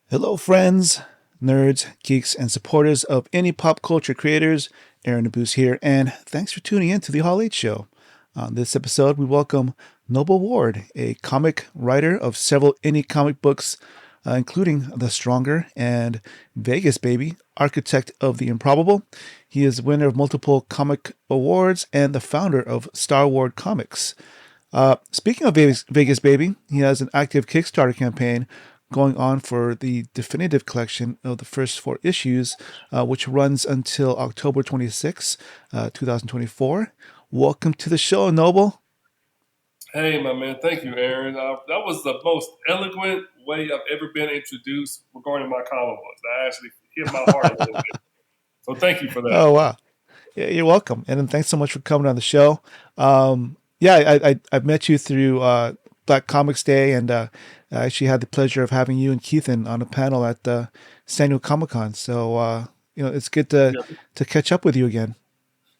Hello, friends, nerds, geeks, and supporters of any pop culture creators. Aaron Nabus here, and thanks for tuning in to the Hall 8 Show. On this episode, we welcome Noble Ward, a comic writer of several indie comic books, including The Stronger and Vegas Baby, architect of the Improbable. He is winner of multiple comic awards and the founder of StarWard Comics. Speaking of Vegas Baby, he has an active Kickstarter campaign going on for the definitive collection of the first four issues, which runs until October 26, 2024. Welcome to the show, Noble. Hey, my man. Thank you, Aaron. That was the most eloquent way I've ever been introduced regarding my comic books. That actually hit my heart a little bit. So thank you for that. Oh, wow. Yeah, you're welcome. And then thanks so much for coming on the show. I've met you through Black Comics Day, and I actually had the pleasure of having you and Keithan on a panel at San Diego Comic-Con. So, it's good to catch up with you again.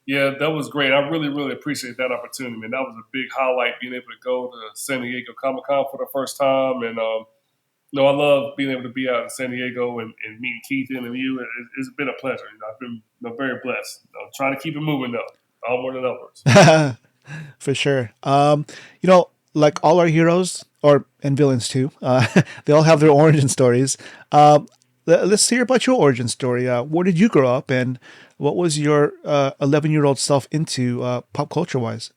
Yeah, that was great. I really, really appreciate that opportunity, man. That was a big highlight, being able to go to San Diego Comic-Con for the first time. And, I love being able to be out in San Diego and meeting Keithan and you. It's been a pleasure. I've been very blessed. Trying to keep it moving, though. All more than others. For sure. Like all our heroes, and villains too, they all have their origin stories. Let's hear about your origin story. Where did you grow up, and what was your 11-year-old self into pop culture-wise?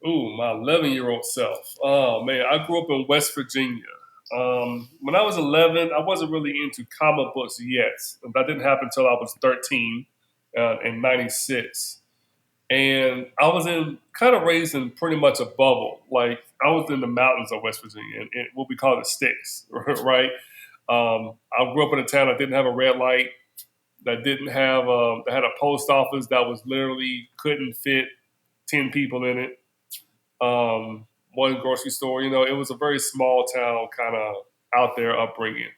Ooh, my 11-year-old self. Oh, man, I grew up in West Virginia. When I was 11, I wasn't really into comic books yet. That didn't happen until I was 13 in 96. And I was kind of raised in pretty much a bubble. Like, I was in the mountains of West Virginia, and what we call the sticks, right? I grew up in a town that didn't have a red light, that didn't have, that had a post office that was literally couldn't fit 10 people in it. One grocery store, it was a very small town kind of out there upbringing,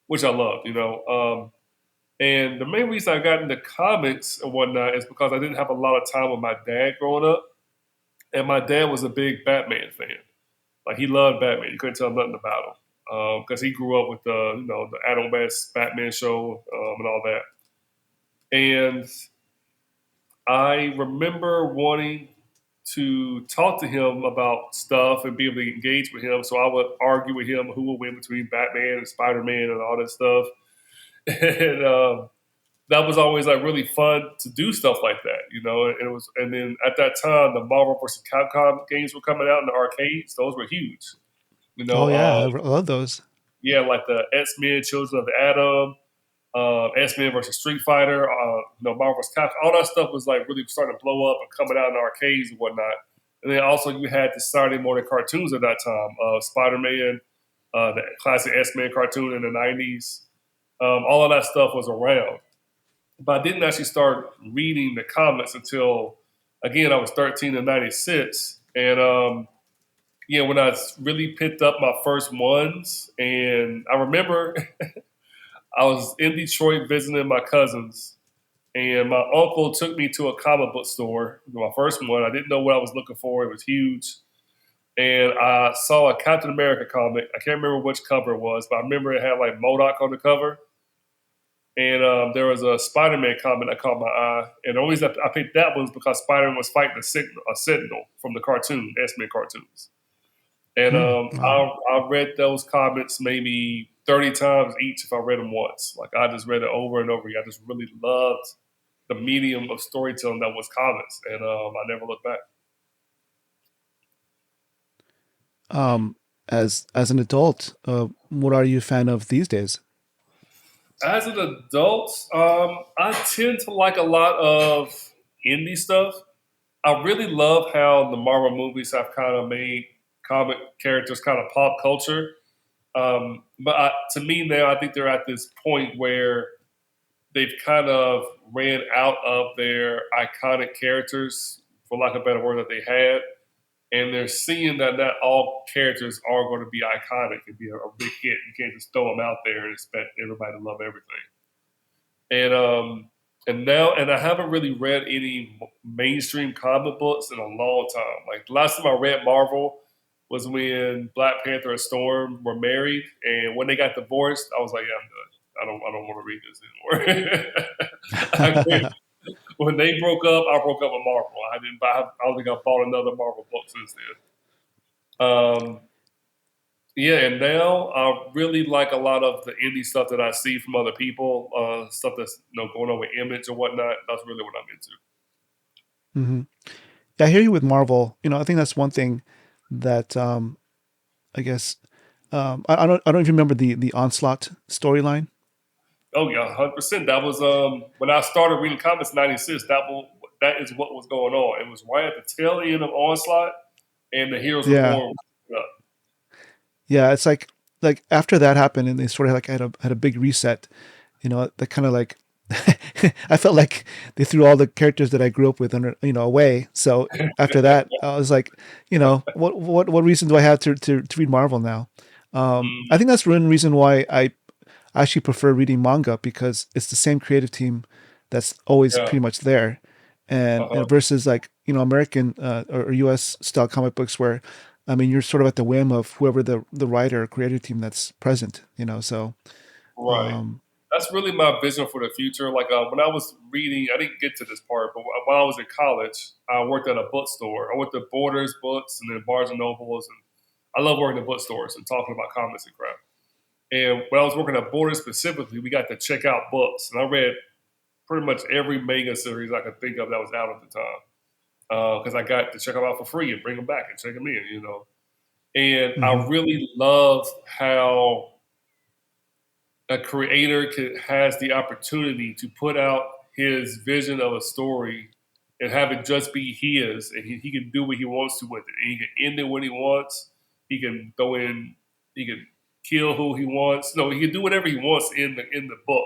which I loved, And the main reason I got into comics and whatnot is because I didn't have a lot of time with my dad growing up. And my dad was a big Batman fan. Like, he loved Batman. You couldn't tell nothing about him. Because he grew up with the Adam West Batman show and all that. And I remember wanting to talk to him about stuff and be able to engage with him. So I would argue with him who would win between Batman and Spider-Man and all that stuff. And that was always like really fun to do stuff like that, And then at that time, the Marvel vs. Capcom games were coming out in the arcades. Those were huge, Oh yeah, I love those. Yeah, like the X-Men, Children of the Atom, X-Men versus Street Fighter, Marvel vs. Capcom. All that stuff was like really starting to blow up and coming out in the arcades and whatnot. And then also you had the Saturday morning cartoons at that time, Spider-Man, the classic X-Men cartoon in the 90s. All of that stuff was around. But I didn't actually start reading the comics until, again, I was 13 in 96. And, when I really picked up my first ones, and I remember I was in Detroit visiting my cousins, and my uncle took me to a comic book store, my first one. I didn't know what I was looking for. It was huge. And I saw a Captain America comic. I can't remember which cover it was, but I remember it had like MODOK on the cover. And there was a Spider-Man comic that caught my eye. And the only reason I picked that one was because Spider-Man was fighting a Sentinel from the cartoon, X-Men cartoons. And I read those comics maybe 30 times each if I read them once. Like, I just read it over and over again. I just really loved the medium of storytelling that was comics. And I never looked back. As an adult, what are you a fan of these days? As an adult, I tend to like a lot of indie stuff. I really love how the Marvel movies have kind of made comic characters kind of pop culture. To me now, I think they're at this point where they've kind of ran out of their iconic characters, for lack of a better word, that they had, and they're seeing that not all characters are going to be iconic and be a big hit. You can't just throw them out there and expect everybody to love everything. And I haven't really read any mainstream comic books in a long time. Like the last time I read Marvel was when Black Panther and Storm were married, and when they got divorced, I was like, yeah, I'm done. I don't want to read this anymore. I quit. When they broke up, I broke up with Marvel. I didn't buy. I don't think I bought another Marvel book since then. Yeah, and now I really like a lot of the indie stuff that I see from other people, stuff that's going on with Image or whatnot. That's really what I'm into. Hmm. Yeah, I hear you with Marvel. I think that's one thing that I guess I don't even remember the Onslaught storyline. Oh yeah, 100%. That was when I started reading comics in '96. That is what was going on. It was right at the tail end of Onslaught, and the Heroes Yeah, Reborn. yeah. It's like after that happened, and they sort of like had a big reset. That kind of like I felt like they threw all the characters that I grew up with under away. So after that, I was like, what reason do I have to read Marvel now? I think that's one reason why I actually prefer reading manga because it's the same creative team that's always Yeah. pretty much there, and Uh-huh. versus like American or U.S. style comic books where, I mean, you're sort of at the whim of whoever the writer or creative team that's present. So Right. um, That's really my vision for the future. Like when I was reading, I didn't get to this part, but while I was in college, I worked at a bookstore. I went to Borders Books and then Barnes and Nobles, and I love working at bookstores and talking about comics and crap. And when I was working at Borders specifically, we got to check out books, and I read pretty much every manga series I could think of that was out at the time because I got to check them out for free and bring them back and check them in. And I mhm. really love how a creator has the opportunity to put out his vision of a story and have it just be his, and he can do what he wants to with it. And he can end it when he wants. He can throw in, he can kill who he wants. No, he can do whatever he wants in the book.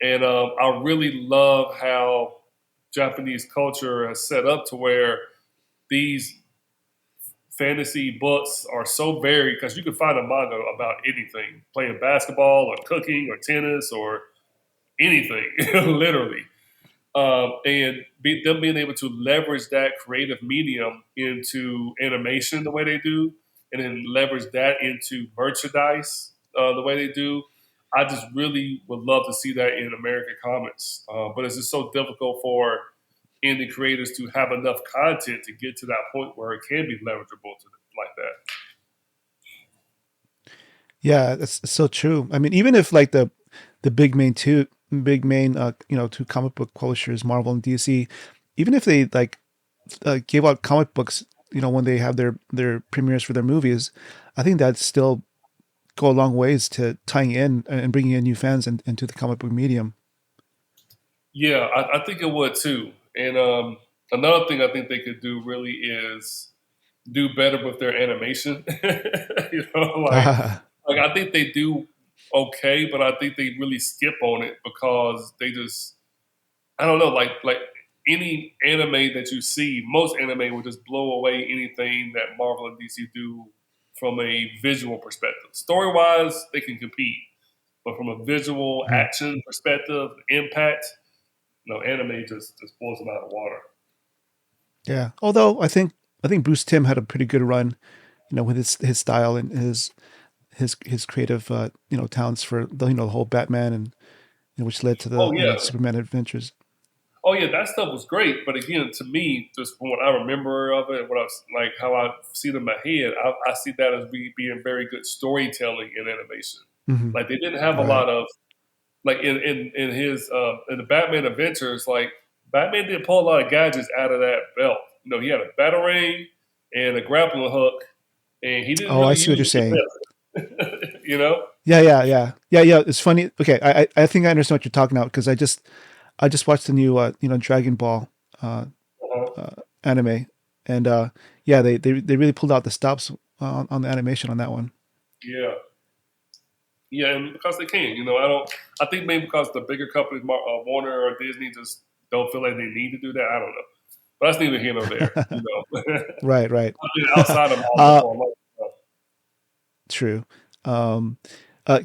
And I really love how Japanese culture has set up to where these fantasy books are so varied because you can find a manga about anything, playing basketball or cooking or tennis or anything, literally. And them being able to leverage that creative medium into animation the way they do, and then leverage that into merchandise the way they do. I just really would love to see that in American comics, but it's just so difficult for indie creators to have enough content to get to that point where it can be leverageable to like that. Yeah, that's so true. I mean, even if like the big main two comic book publishers, Marvel and DC, even if they like gave out comic books, when they have their premieres for their movies, I think that still go a long ways to tying in and bringing in new fans into the comic book medium. Yeah, I think it would too. And another thing I think they could do really is do better with their animation. you know, like Ah, like I think they do okay, but I think they really skip on it because they just I don't know, like any anime that you see, most anime will just blow away anything that Marvel and DC do from a visual perspective. Story wise, they can compete, but from a visual mhm. action perspective, impact, no, anime just blows them out of the water. Yeah. Although I think Bruce Timm had a pretty good run, with his style and his creative talents for the whole Batman and which led to Oh the yeah, Superman adventures. oh yeah, that stuff was great. But again, to me, just from what I remember of it, what I was like, how I see it in my head, I see that as being very good storytelling in animation. Hmm. Like they didn't have a Right. lot of like in his in the Batman adventures, like Batman didn't pull a lot of gadgets out of that belt. He had a batarang and a grappling hook, and he didn't Oh, I really see what you're use saying. it. you know? Yeah, yeah, yeah, yeah, yeah. It's funny. Okay, I think I understand what you're talking about because I just watched the new Dragon Ball uh, Uh-huh. uh, anime, and yeah, they really pulled out the stops on the animation on that one. Yeah. Yeah, and because they can, I don't. I think maybe because the bigger companies, Warner or Disney, just don't feel like they need to do that. I don't know, but that's neither here nor there. Right, right. I mean, outside of Marvel uh, for a long time. True. Um,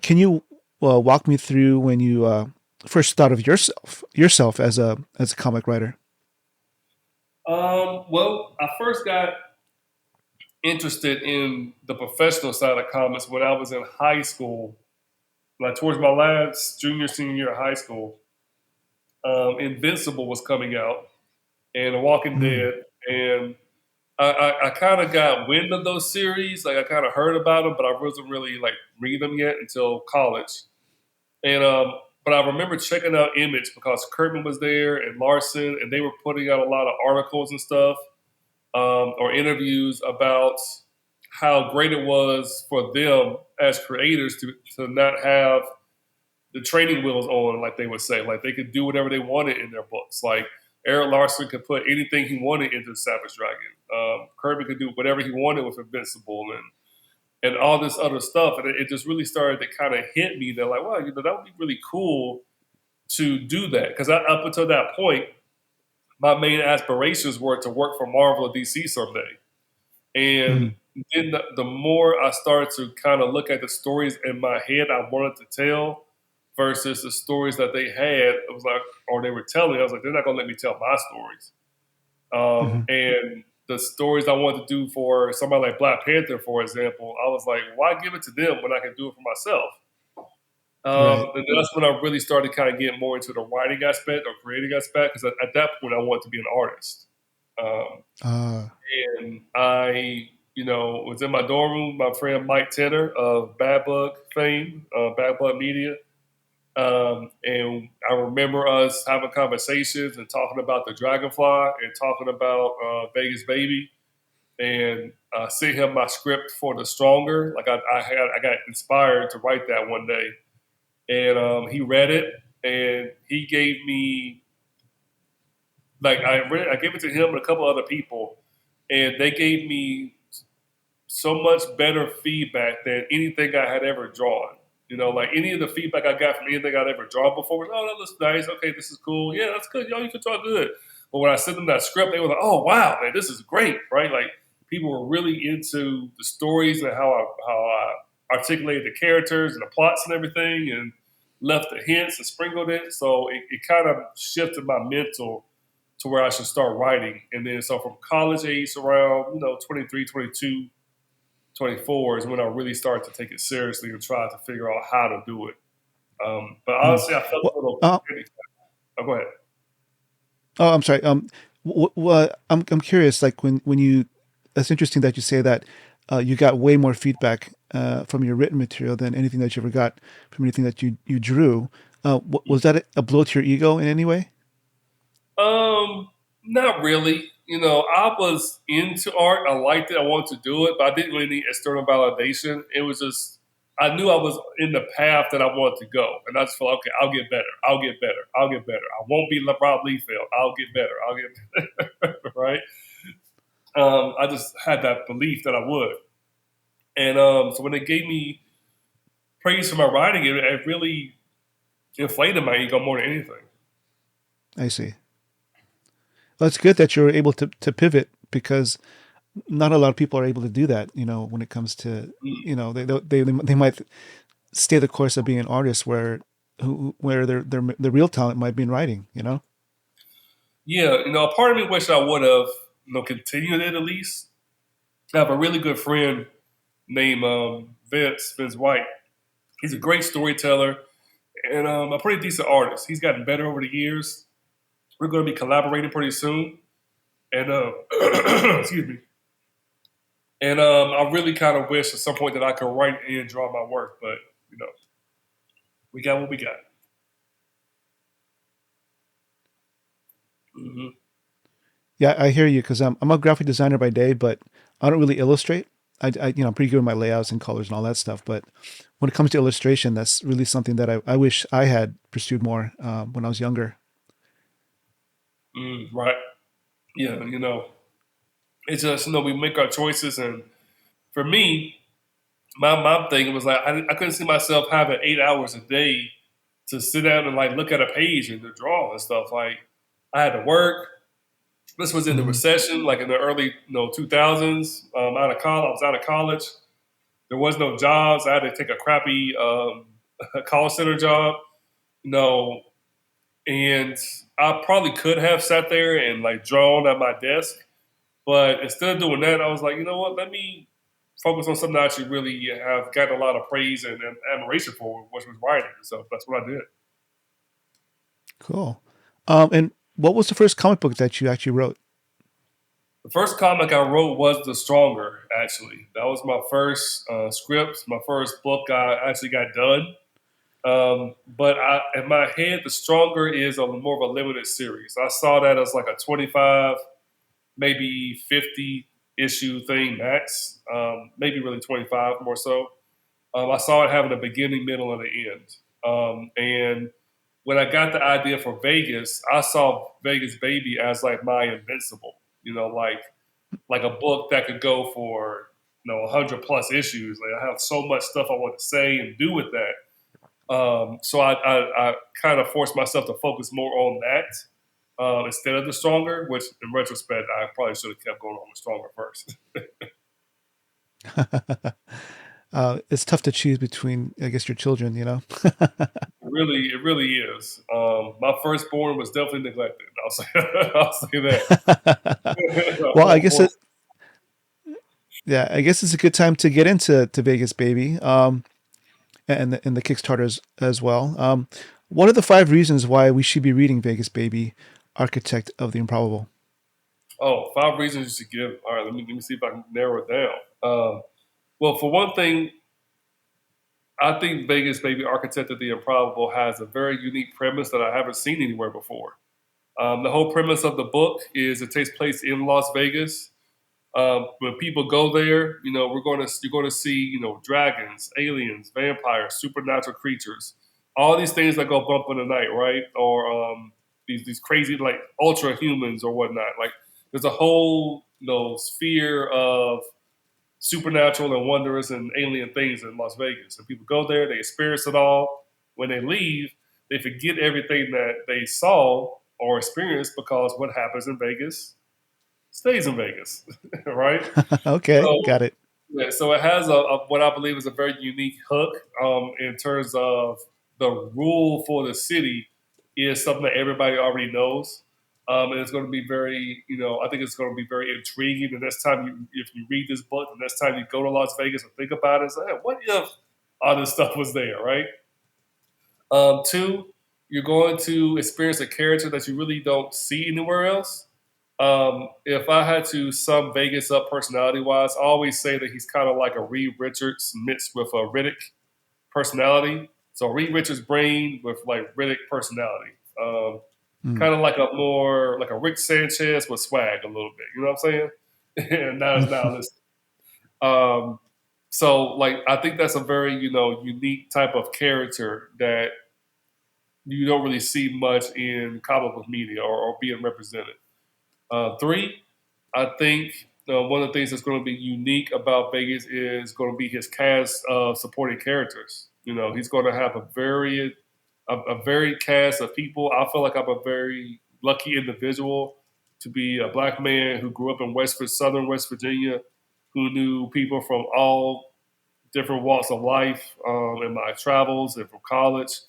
can you walk me through when you first thought of yourself as a comic writer? Well, I first got interested in the professional side of comics when I was in high school. Like towards my last junior senior year of high school, Invincible was coming out and The Walking Mm, Dead, and I kind of got wind of those series. Like I kind of heard about them, but I wasn't really like read them yet until college. And but I remember checking out Image because Kirkman was there and Larson, and they were putting out a lot of articles and stuff or interviews about how great it was for them as creators to not have the training wheels on, like they would say. Like they could do whatever they wanted in their books. Like Eric Larson could put anything he wanted into Savage Dragon. Kirby could do whatever he wanted with Invincible and all this other stuff. And it just really started to kind of hit me that like, wow, that would be really cool to do that. Because up until that point, my main aspirations were to work for Marvel or DC someday. And mm, then the more I started to kind of look at the stories in my head I wanted to tell versus the stories that they had, it was like, or they were telling, I was like, they're not going to let me tell my stories. mhm. And the stories I wanted to do for somebody like Black Panther, for example, I was like, why give it to them when I can do it for myself? Right. And that's when I really started kind of getting more into the writing aspect or creating aspect because at that point I wanted to be an artist. Um, Uh, and I, was in my dorm room. My friend Mike Tenner of Bad Bug fame, Bad Bug Media, and I remember us having conversations and talking about the Dragonfly and talking about Vegas Baby, and sent him my script for The Stronger. Like I got inspired to write that one day, and he read it and he gave me I gave it to him and a couple other people, and they gave me so much better feedback than anything I had ever drawn. Like any of the feedback I got from anything I'd ever drawn before was, oh, that looks nice. Okay, this is cool. Yeah, that's good. Yo, you can draw good. But when I sent them that script, they were like, oh, wow, man, this is great, right? Like people were really into the stories and how I articulated the characters and the plots and everything and left the hints and sprinkled it. So it kind of shifted my mental to where I should start writing. And then so from college age around, 23, 22, 24 is when I really started to take it seriously and try to figure out how to do it. But mm. honestly, I felt a Well, little. Oh, go ahead. I'm sorry. I'm curious. Like when you, that's interesting that you say that you got way more feedback from your written material than anything that you ever got from anything that you drew. Was that a blow to your ego in any way? Not really. I was into art. I liked it. I wanted to do it, but I didn't really need external validation. It was just I knew I was in the path that I wanted to go, and I just felt okay. I'll get better. I'll get better. I'll get better. I won't be Rob Liefeld. I'll get better. I'll get better. Right. I just had that belief that I would, and so when they gave me praise for my writing, it really inflated my ego more than anything. I see. Well, it's good that you're able to pivot because not a lot of people are able to do that. When it comes to they might stay the course of being an artist where their real talent might be in writing. Yeah, a part of me wish I would have, continued it at least. I have a really good friend named Vince White. He's a great storyteller and a pretty decent artist. He's gotten better over the years. We're going to be collaborating pretty soon, and excuse me. And I really kind of wish at some point that I could write and draw my work, but you know, we got what we got. Hmm. Yeah, I hear you because I'm a graphic designer by day, but I don't really illustrate. I'm pretty good with my layouts and colors and all that stuff. But when it comes to illustration, that's really something that I wish I had pursued more when I was younger. Right? Yeah, it's just we make our choices, and for me, my thing was like I couldn't see myself having 8 hours a day to sit down and like look at a page and to draw and stuff. Like I had to work. This was in the Hmm. recession, like in the early 2000s. Out of college, I was out of college. There was no jobs. I had to take a crappy call center job. You know, and I probably could have sat there and like drawn at my desk, but instead of doing that, I was like, you know what? Let me focus on something I actually really have gotten a lot of praise and admiration for, which was writing. So that's what I did. Cool. And what was the first comic book that you actually wrote? The first comic I wrote was The Stronger, actually. That was my first script, my first book I actually got done. But in my head, The Stronger is a more of a limited series. I saw that as like a 25, maybe 50 issue thing max, maybe really 25 more so. I saw it having a beginning, middle, and an end. And when I got the idea for Vegas, I saw Vegas Baby as like my invincible, like a book that could go for 100 plus issues. Like I have so much stuff I want to say and do with that. So I kind of forced myself to focus more on that instead of the stronger. Which, in retrospect, I probably should have kept going on the stronger first. It's tough to choose between, I guess, your children, you know? It really is. My firstborn was definitely neglected. I'll say, I'll say that. Well, I guess it, Unfortunately. yeah, I guess it's a good time to get into Vegas, baby, and the Kickstarters as well. What are the 5 reasons why we should be reading Vegas, baby, Architect of the Improbable? Oh, 5 reasons you should give. All right, let me see if I can narrow it down. Well, for one thing, I think Vegas Baby Architect of the Improbable has a very unique premise that I haven't seen anywhere before. The whole premise of the book is it takes place in Las Vegas. When people go there, you're going to see dragons, aliens, vampires, supernatural creatures, all these things that go bump in the night, right? Or these crazy like ultra humans or whatnot. Like there's a whole sphere of supernatural and wondrous and alien things in Las Vegas. And people go there, they experience it all. When they leave, they forget everything that they saw or experienced because what happens in Vegas stays in Vegas, right? Okay, So, got it. yeah, so it has a what I believe is a very unique hook in terms of the rule for the city is something that everybody already knows. And it's going to be very, I think it's going to be very intriguing. The next time if you read this book, the next time you go to Las Vegas and think about it, it's like, hey, what if all this stuff was there, right? Two, you're going to experience a character that you really don't see anywhere else. If I had to sum Vegas up personality wise, I always say that he's kind of like a Reed Richards mixed with a Riddick personality. So Reed Richards' brain with like Riddick personality. Mm. Kind of like a more like a Rick Sanchez with swag a little bit. You know what I'm saying? And now is now listen. Um, so like I think that's a very unique type of character that you don't really see much in comic book media or being represented. Three, I think one of the things that's going to be unique about Vegas is going to be his cast of supporting characters. He's going to have a very cast of people. I feel like I'm a very lucky individual to be a black man who grew up in Southern West Virginia, who knew people from all different walks of life in my travels and from college.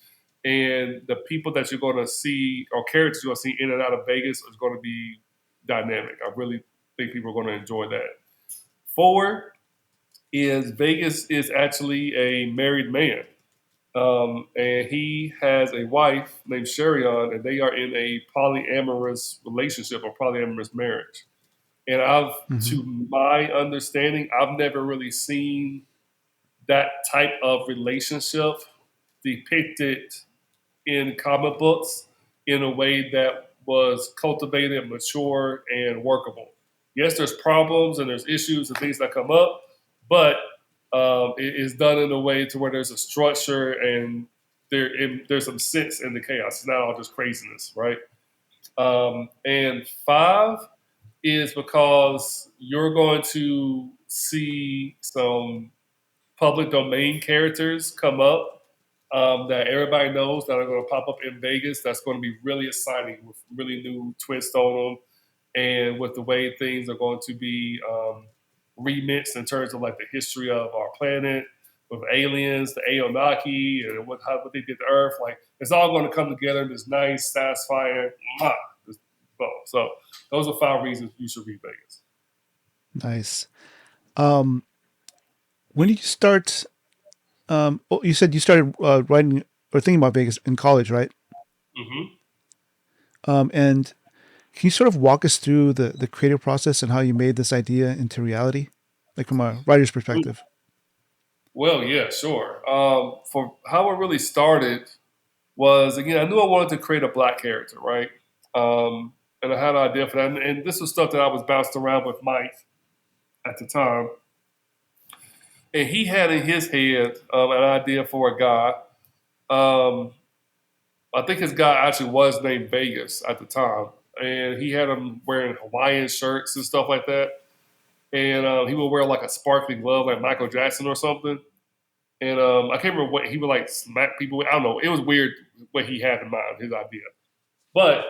And the people that you're going to see or characters you're going to see in and out of Vegas is going to be dynamic. I really think people are going to enjoy that. Four is Vegas is actually a married man. And he has a wife named Sherion, and they are in a polyamorous relationship or polyamorous marriage. And Hmm. to my understanding, I've never really seen that type of relationship depicted in comic books in a way that was cultivated, mature, and workable. Yes, there's problems and there's issues and things that come up, but it is done in a way to where there's a structure and there's some sense in the chaos. It's not all just craziness, right? And five is because you're going to see some public domain characters come up that everybody knows that are going to pop up in Vegas. That's going to be really exciting with really new twist on them, and with the way things are going to be remixed in terms of like the history of our planet with aliens, the Anunnaki, and what they did to Earth. Like it's all going to come together in this nice, satisfying. This bow. So those are 5 reasons you should read Vegas. Nice. Um, when did you start? Oh, you said you started writing or thinking about Vegas in college, right? Hmm. And can you sort of walk us through the creative process and how you made this idea into reality, like from a writer's perspective? Well, yeah, sure. For how it really started was again, I knew I wanted to create a black character, right? And I had an idea for that, and this was stuff that I was bounced around with Mike at the time, and he had in his head an idea for a guy. Um, I think his guy actually was named Vegas at the time, and he had him wearing Hawaiian shirts and stuff like that. And he would wear like a sparkly glove, like Michael Jackson or something. And I can't remember what he would like smack people with. I don't know. It was weird what he had in mind, his idea. But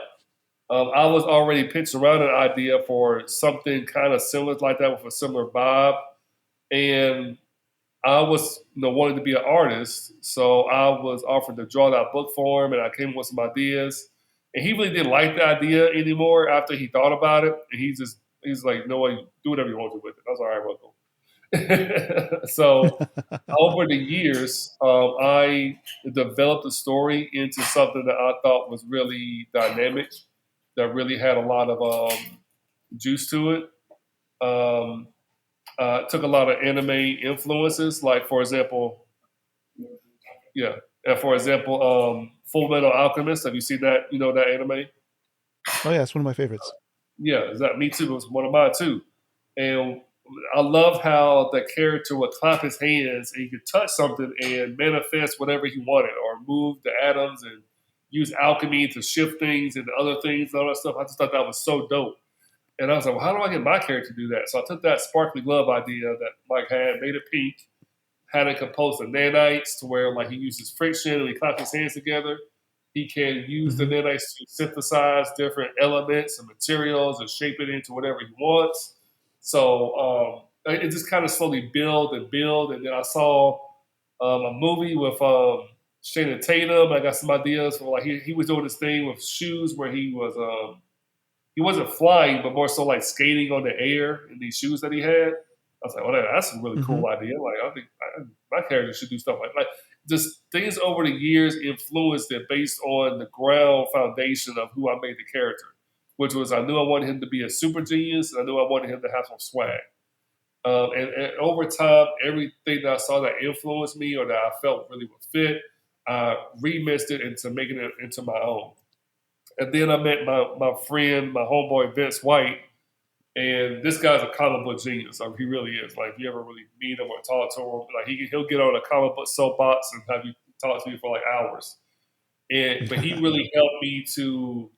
I was already pitched around an idea for something kind of similar like that with a similar vibe. And I was wanting to be an artist, so I was offered to draw that book for him, and I came up with some ideas. And he really didn't like the idea anymore after he thought about it. And he's like, "No way, do whatever you want to with it." I was all right, well, cool. So over the years, I developed the story into something that I thought was really dynamic, that really had a lot of juice to it. Um, took a lot of anime influences, like for example, yeah, and for example, Full Metal Alchemist. Have you seen that? You know that anime? Oh yeah, it's one of my favorites. Yeah, is that me too? It was one of mine too. And I love how the character would clap his hands and he could touch something and manifest whatever he wanted, or move the atoms and use alchemy to shift things and other things and all that stuff. I just thought that was so dope. And I was like, well, how do I get my character to do that? So I took that sparkly glove idea that Mike had, made it pink, had it composed of nanites to where like he uses friction and he claps his hands together. He can use the Hmm. nanites to synthesize different elements and materials and shape it into whatever he wants. So it just kind of slowly build and build. And then I saw a movie with Shannon Tatum. I got some ideas for like he was doing this thing with shoes where he wasn't flying, but more so like skating on the air in these shoes that he had. I was like, well, that's a really Hmm. cool idea. Like, I think my character should do stuff like just things over the years influenced it based on the ground foundation of who I made the character, which was I knew I wanted him to be a super genius, and I knew I wanted him to have some swag. And over time, everything that I saw that influenced me or that I felt really would fit, I remixed it into making it into my own. And then I met my friend, my homeboy Vince White, and this guy's a comic book genius. I mean, he really is. Like, if you ever really meet him or talk to him, like he'll get on a comic book soapbox and have you talk to you for like hours. But he really helped me to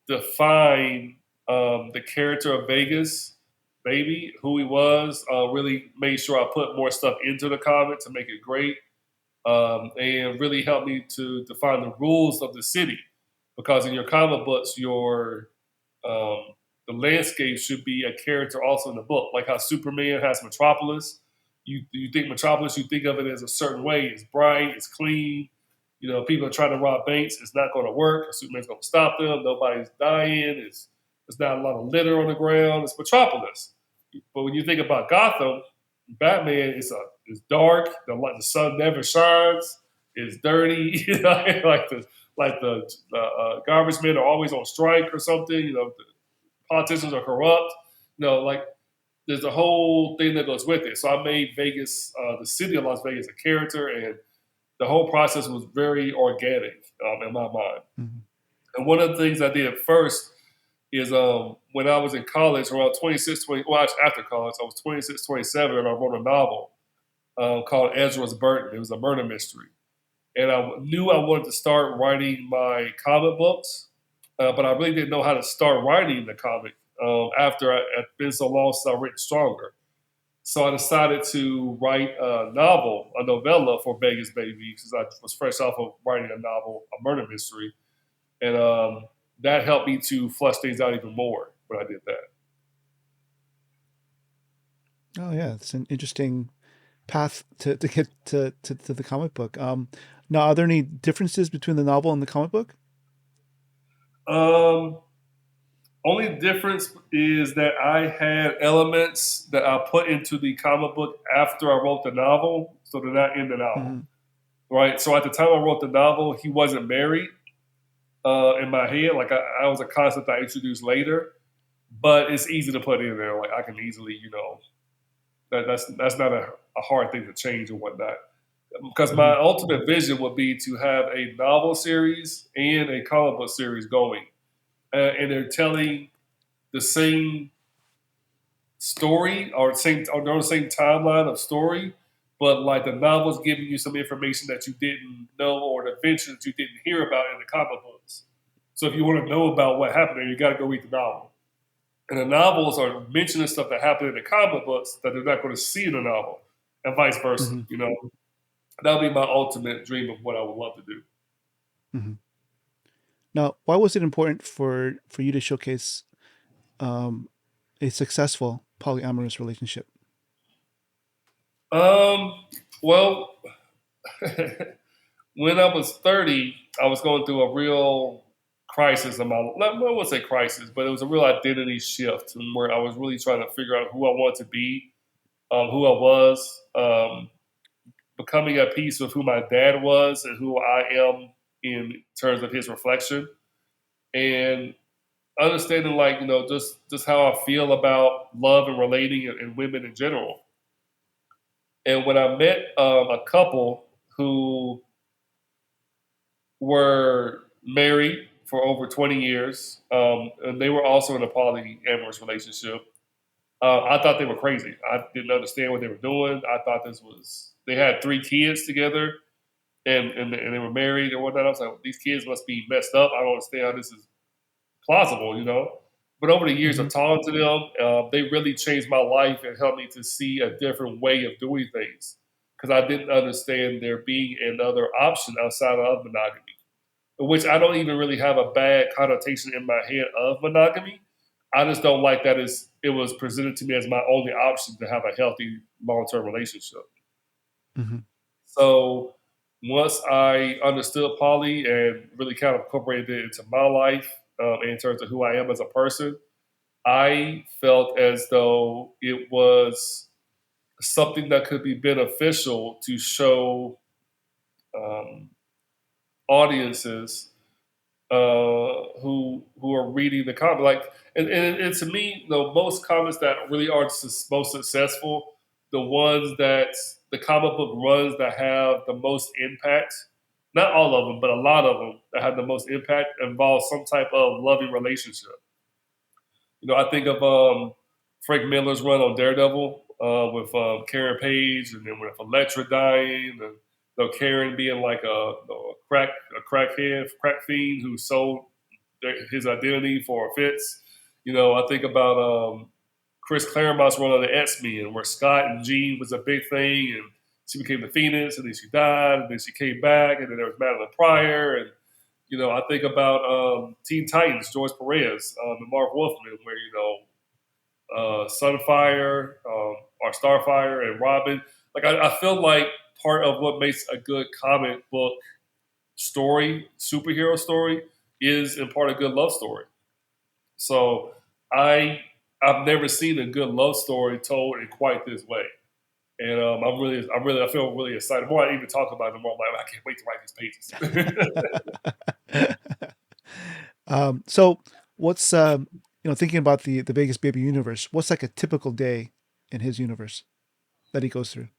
define the character of Vegas, baby, who he was. Really made sure I put more stuff into the comic to make it great, and really helped me to define the rules of the city. Because in your comic books, um, the landscape should be a character also in the book. Like how Superman has Metropolis. You think Metropolis, you think of it as a certain way. It's bright, it's clean. People are trying to rob banks. It's not going to work. Superman's going to stop them. Nobody's dying. It's not a lot of litter on the ground. It's Metropolis. But when you think about Gotham, Batman is dark. The sun never shines. It's dirty. Like the garbage men are always on strike or something. The politicians are corrupt. Like there's a whole thing that goes with it. So I made Vegas, the city of Las Vegas, a character, and the whole process was very organic in my mind. Hmm. And one of the things I did at first is when I was in college, around 26, 20, well, actually after college, I was 26, 27, and I wrote a novel called Ezra's Burden. It was a murder mystery. And I knew I wanted to start writing my comic books, but I really didn't know how to start writing the comic after I'd been so long since I written Stronger. So I decided to write a novel, a novella for Vegas Baby, because I was fresh off of writing a novel, a murder mystery, and that helped me to flush things out even more when I did that. Oh yeah, it's an interesting path to get to the comic book. Now, are there any differences between the novel and the comic book? Um, Only difference is that I had elements that I put into the comic book after I wrote the novel, so they're not in the novel, Hmm. right? So at the time I wrote the novel, he wasn't married in my head. Like I was a concept I introduced later, but it's easy to put in there. Like I can easily, that's not a hard thing to change or whatnot. Because Hmm. my ultimate vision would be to have a novel series and a comic book series going, and they're telling the same story or they're on the same timeline of story, but like the novel's giving you some information that you didn't know or the adventure that you didn't hear about in the comic books. So if you want to know about what happened there, you got to go read the novel. And the novels are mentioning stuff that happened in the comic books that they're not going to see in the novel, and vice versa. Hmm. That would be my ultimate dream of what I would love to do. Hmm. Now, why was it important for you to showcase um, a successful polyamorous relationship? Um, well, when I was 30, I was going through a real crisis in my not I wouldn't say crisis, but it was a real identity shift where I was really trying to figure out who I wanted to be, who I was, becoming at peace with who my dad was and who I am in terms of his reflection, and understanding like just how I feel about love and relating and women in general. And when I met a couple who were married for over 20 years, and they were also in a polyamorous relationship. I thought they were crazy. I didn't understand what they were doing. I thought they had 3 kids together, and they were married and whatnot. I was like, these kids must be messed up. I don't understand how this is plausible. But over the years Hmm. of talking to them, they really changed my life and helped me to see a different way of doing things because I didn't understand there being another option outside of monogamy, which I don't even really have a bad connotation in my head of monogamy. I just don't like that it was presented to me as my only option to have a healthy long term relationship. Hmm. So once I understood poly and really kind of incorporated it into my life in terms of who I am as a person, I felt as though it was something that could be beneficial to show um, audiences who are reading the comic. Like, and to me, most comics that really are most successful, the ones that the comic book runs that have the most impact. Not all of them, but a lot of them that have the most impact involve some type of loving relationship. I think of Frank Miller's run on Daredevil with Karen Page, and then with Elektra dying, and Karen being like a crackhead, crack fiend who sold his identity for Fitz. I think about Chris Claremont's run on the X-Men, where Scott and Jean was a big thing, and she became the Phoenix, and then she died, and then she came back, and then there was Madeline Pryor, and I think about Teen Titans, George Perez, and Mark Wolfman, where Sunfire or Starfire and Robin. Like I feel like part of what makes a good comic book story, superhero story, is in part a good love story. So I I've never seen a good love story told in quite this way. And I feel really excited. The more I even talk about it, the more I'm like, I can't wait to write these pages. So, what's thinking about the Vegas baby universe? What's like a typical day in his universe that he goes through?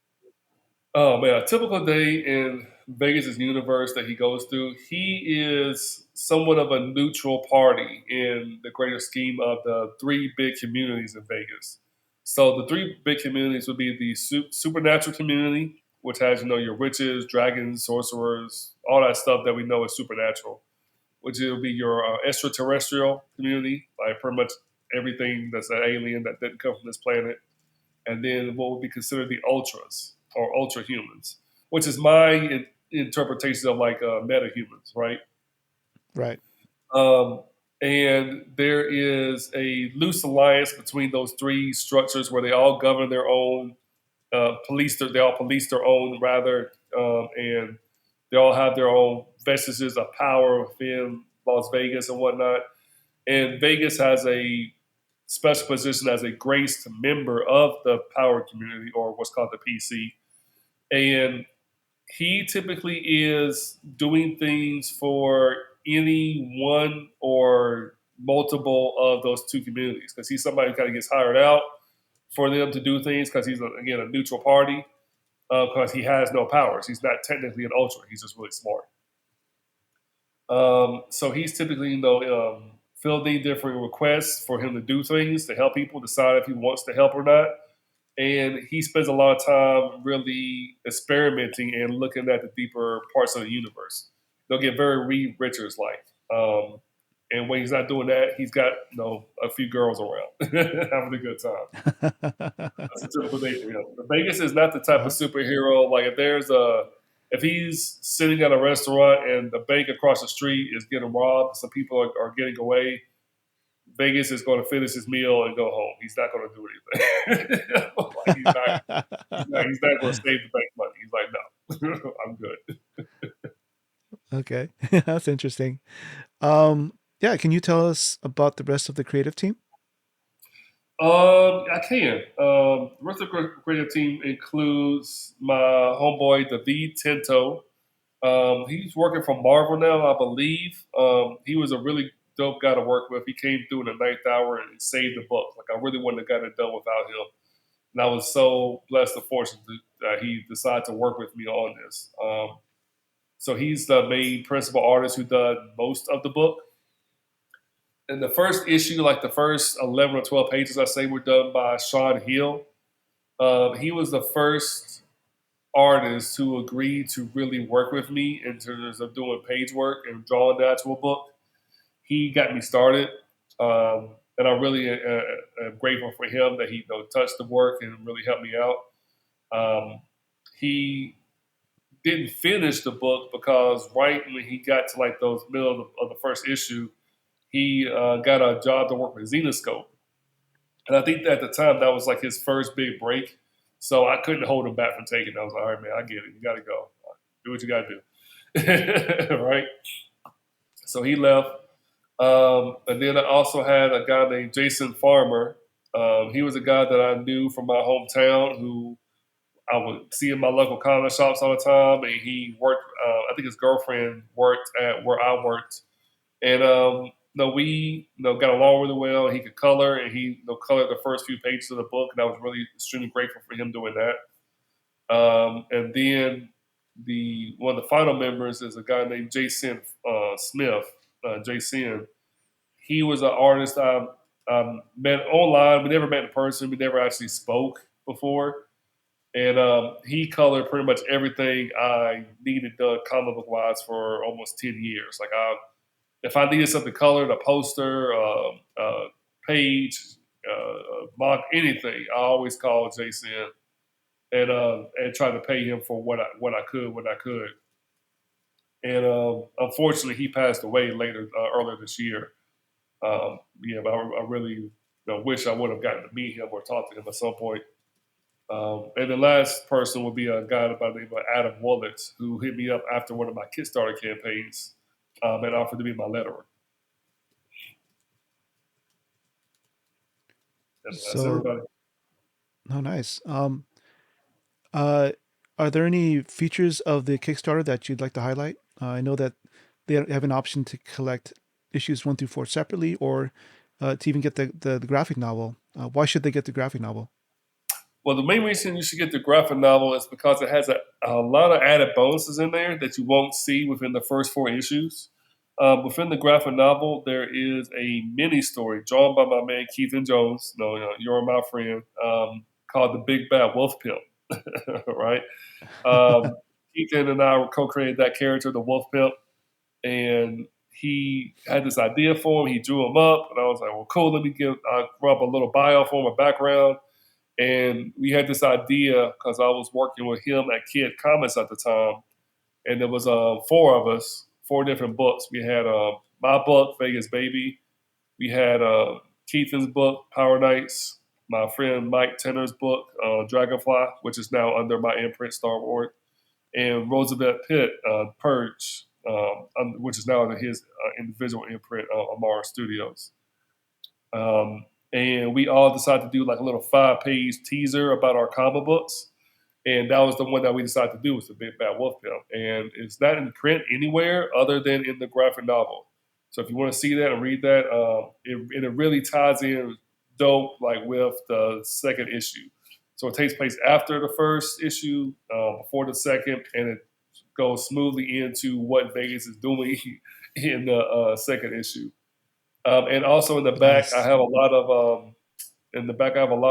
Oh man, a typical day in Vegas' universe that he goes through, he is somewhat of a neutral party in the greater scheme of the 3 big communities in Vegas. So the 3 big communities would be the supernatural community, which has your witches, dragons, sorcerers, all that stuff that we know is supernatural. Which will be your extraterrestrial community, like pretty much everything that's an alien that didn't come from this planet. and then what would be considered the ultras or ultra humans, which is my interpretation of like meta humans, right? Right. Um, and there is a loose alliance between those three structures where they all govern their own they all police their own rather, and they all have their own vestiges of power within Las Vegas and whatnot. And Vegas has a special position as a graced member of the power community, or what's called the PC. And he typically is doing things for any one or multiple of those two communities because he's somebody who kind of gets hired out for them to do things because he's, again, a neutral party because he has no powers. He's not technically an ultra. He's just really smart. So he's typically, fielding different requests for him to do things to help people decide if he wants to help or not. And he spends a lot of time really experimenting and looking at the deeper parts of the universe. They'll get very Reed Richards like. And when he's not doing that, he's got a few girls around having a good time. That's a typical day for him. Vegas is not the type of Uh-huh. superhero. Like if he's sitting at a restaurant and the bank across the street is getting robbed, some people are getting away. Vegas is going to finish his meal and go home. He's not going to do anything. Like he's not going to save the bank money. He's like, no, I'm good. Okay. That's interesting. Yeah, can you tell us about the rest of the creative team? I can. The rest of the creative team includes my homeboy David Tinto. He's working for Marvel now, I believe. He was a really dope guy to work with. He came through in the ninth hour and saved the book. Like I really wouldn't have gotten it done without him. And I was so blessed and fortunate that he decided to work with me on this. So he's the main principal artist who did most of the book. And the first issue, like the first 11 or 12 pages, I say, were done by Sean Hill. He was the first artist who agreed to really work with me in terms of doing page work and drawing that to a book. He got me started, and I really am grateful for him that he touched the work and really helped me out. He didn't finish the book because right when he got to like those middle of the first issue, he got a job to work with Xenoscope. And I think that at the time that was like his first big break. So I couldn't hold him back from taking it. I was like, all right, man, I get it. You got to go. Do what you got to do. Right? So he left. And then I also had a guy named Jason Farmer. He was a guy that I knew from my hometown who I would see in my local comic shops all the time. And he worked, I think his girlfriend worked at where I worked. And we got along really well. He could color, and he colored the first few pages of the book, and I was really extremely grateful for him doing that. And then one of the final members is a guy named Jason Smith. Jason, he was an artist I met online. We never met in person. We never actually spoke before. And he colored pretty much everything I needed done comic book wise for almost 10 years. Like if I needed something colored, a poster, page, mock, anything, I always called Jason and try to pay him for what I could when I could. And unfortunately, he passed away earlier this year. Yeah, but I really wish I would have gotten to meet him or talk to him at some point. And the last person would be a guy by the name of Adam Wollitz, who hit me up after one of my Kickstarter campaigns and offered to be my letterer. And that's So, everybody. oh, nice. Uh, are there any features of the Kickstarter that you'd like to highlight? I know that they have an option to collect issues 1 through 4 separately, or to even get the graphic novel. Why should they get the graphic novel? Well, the main reason you should get the graphic novel is because it has a lot of added bonuses in there that you won't see within the first 4 issues. Within the graphic novel, there is a mini story drawn by my man Keithan Jones. You're my friend. Called the Big Bad Wolf Pimp. Right? Keithan and I co-created that character, the Wolf Pimp, and he had this idea for him. He drew him up, and I was like, "Well, cool. Let me rub a little bio for him, a background." And we had this idea because I was working with him at Kid Comics at the time, and there was four of us, four different books. We had my book, Vegas Baby. We had Keithan's book, Power Knights. My friend Mike Tenner's book, Dragonfly, which is now under my imprint, StarWard, and Roosevelt Pitt, Purge, which is now under his individual imprint, Amara Studios. And we all decided to do like a little 5-page teaser about our comic books. And that was the one that we decided to do, was the Big Bad Wolf Pimp. And it's not in print anywhere other than in the graphic novel. So if you want to see that and read that, it really ties in dope like with the second issue. So it takes place after the first issue, before the second, and it goes smoothly into what Vegas is doing in the second issue. And also in the back, I Nice. have a lot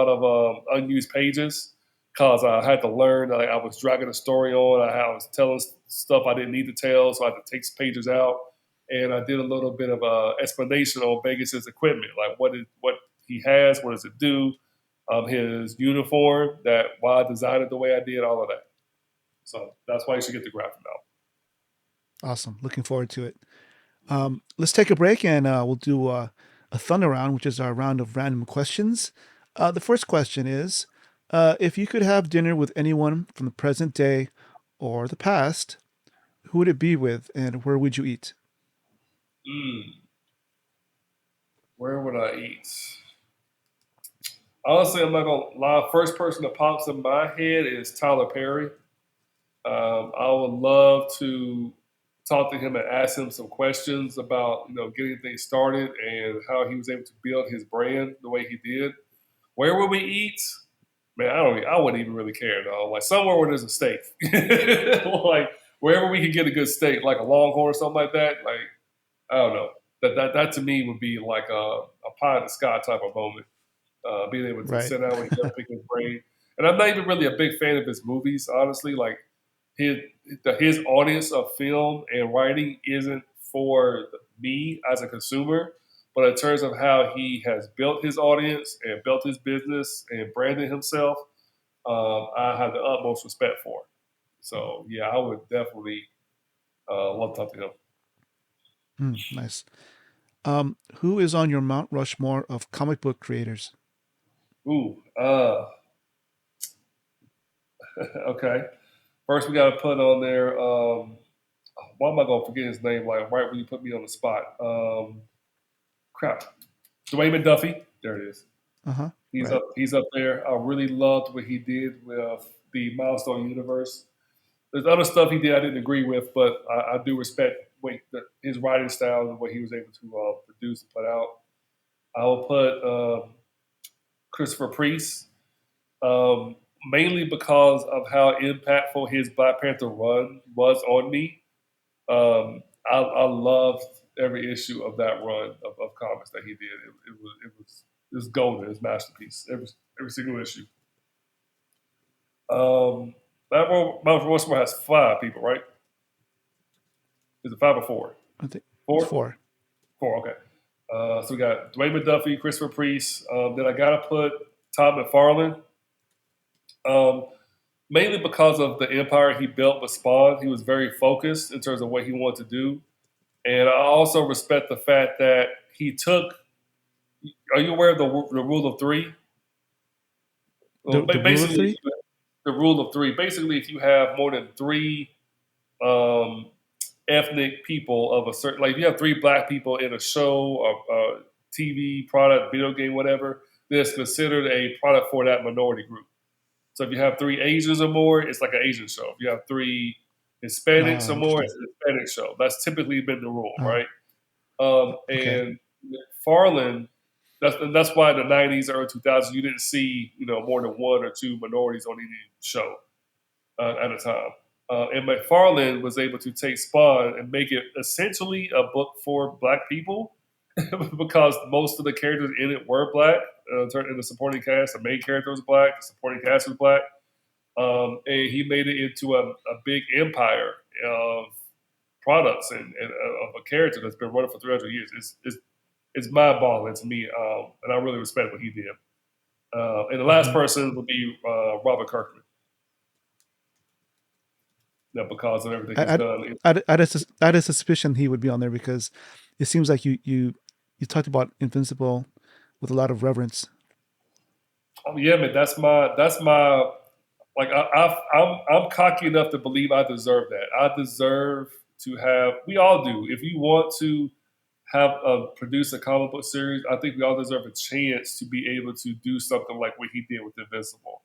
of unused pages because I had to learn. I was dragging a story on. I was telling stuff I didn't need to tell, so I had to take some pages out. And I did a little bit of explanation on Vegas's equipment, like what he has, what does it do, his uniform, that why I designed it the way I did, all of that. So that's why you should get the graphic novel. Awesome. Looking forward to it. Let's take a break and we'll do a thunder round, which is our round of random questions. The first question is if you could have dinner with anyone from the present day or the past, who would it be with and where would you eat? Mm, where would I eat? Honestly, I'm not gonna lie. First person that pops in my head is Tyler Perry. I would love to talk to him and ask him some questions about getting things started and how he was able to build his brand the way he did. Where would we eat? Man, I wouldn't even really care though. Like somewhere where there's a steak, like wherever we could get a good steak, like a Longhorn or something like that. Like I don't know. That to me would be like a pie in the sky type of moment. Being able to Right. sit down with him, pick his brain. And I'm not even really a big fan of his movies, honestly. Like his his audience of film and writing isn't for me as a consumer, but in terms of how he has built his audience and built his business and branded himself, I have the utmost respect for. So yeah, I would definitely love to talk to him. Nice. Who is on your Mount Rushmore of comic book creators? Ooh, okay. First, we got to put on there. Why am I gonna forget his name? Like right when you put me on the spot. Crap. Dwayne McDuffie. There it is. Uh huh. He's Right. up. He's up there. I really loved what he did with the Milestone universe. There's other stuff he did I didn't agree with, but I do respect his writing style and what he was able to produce and put out. I will put Christopher Priest, um, mainly because of how impactful his Black Panther run was on me. I loved every issue of that run of comics that he did. It was golden. It was masterpiece. Every single issue. Um, Mount Rushmore has 5 people, right? Is it 5 or 4? I think it's Four? four. 4, okay. So we got Dwayne McDuffie, Christopher Priest. Then I got to put Todd McFarlane. Um, Mainly because of the empire he built with Spawn. He was very focused in terms of what he wanted to do. And I also respect the fact that he took. Are you aware of the rule of three? Well, The rule of basically, three? the rule of three. Basically, if you have more than three um, ethnic people of a certain, like if you have 3 black people in a show or TV product, video game, whatever, then it's considered a product for that minority group. So if you have 3 Asians or more, it's like an Asian show. If you have 3 Hispanics or more, Interesting. it's an Hispanic show. That's typically been the rule, Oh, right? okay. And Farland, that's why in the '90s, early 2000s, you didn't see more than 1 or 2 minorities on any show at a time. And McFarlane was able to take Spawn and make it essentially a book for Black people because most of the characters in it were Black. In the supporting cast, the main character was Black, the supporting cast was Black. And he made it into a big empire of products and of a character that's been running for 300 years. It's mind boggling to me, and I really respect what he did. And the last Hmm. person would be Robert Kirkman. That because of everything he's I, done. I had a suspicion he would be on there because it seems like you talked about Invincible with a lot of reverence. Oh, yeah, man, that's my like I'm cocky enough to believe I deserve that. I deserve to have. We all do. If you want to have produce a comic book series, I think we all deserve a chance to be able to do something like what he did with Invincible,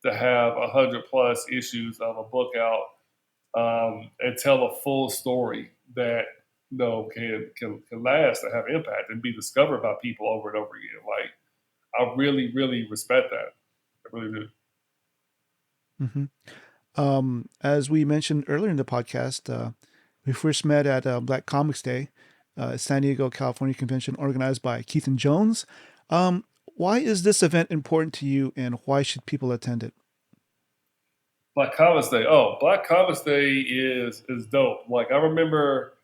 to have 100+ issues of a book out and tell a full story that can last and have impact and be discovered by people over and over again. Like I really, really respect that. I really do. Hmm. As we mentioned earlier in the podcast, we first met at Black Comics Day, San Diego, California convention organized by Keith and Jones. Um, why is this event important to you, and why should people attend it? Black Comics Day. Oh, Black Comics Day is dope. Like I remember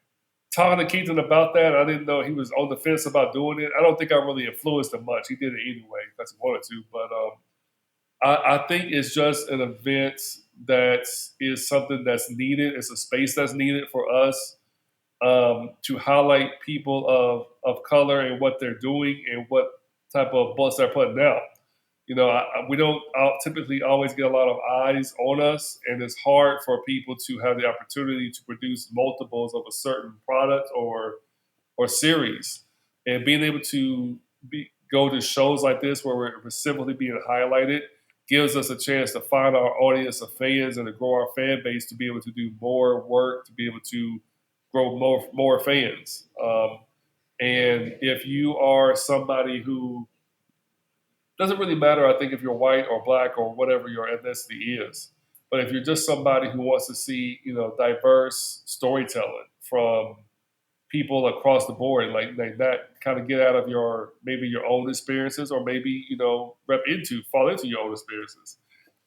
talking to Keaton about that. I didn't know he was on the fence about doing it. I don't think I really influenced him much. He did it anyway because he wanted to. But I think it's just an event that is something that's needed. It's a space that's needed for us to highlight people of color and what they're doing and what type of books they're putting out. We don't typically always get a lot of eyes on us, and it's hard for people to have the opportunity to produce multiples of a certain product or series. And being able to go to shows like this where we're simply being highlighted gives us a chance to find our audience of fans and to grow our fan base to be able to do more work, to be able to grow more fans. And if you are somebody who doesn't really matter, I think, if you're white or black or whatever your ethnicity is. But if you're just somebody who wants to see, diverse storytelling from people across the board, like that, kind of get out of your maybe your own experiences, or maybe fall into your own experiences.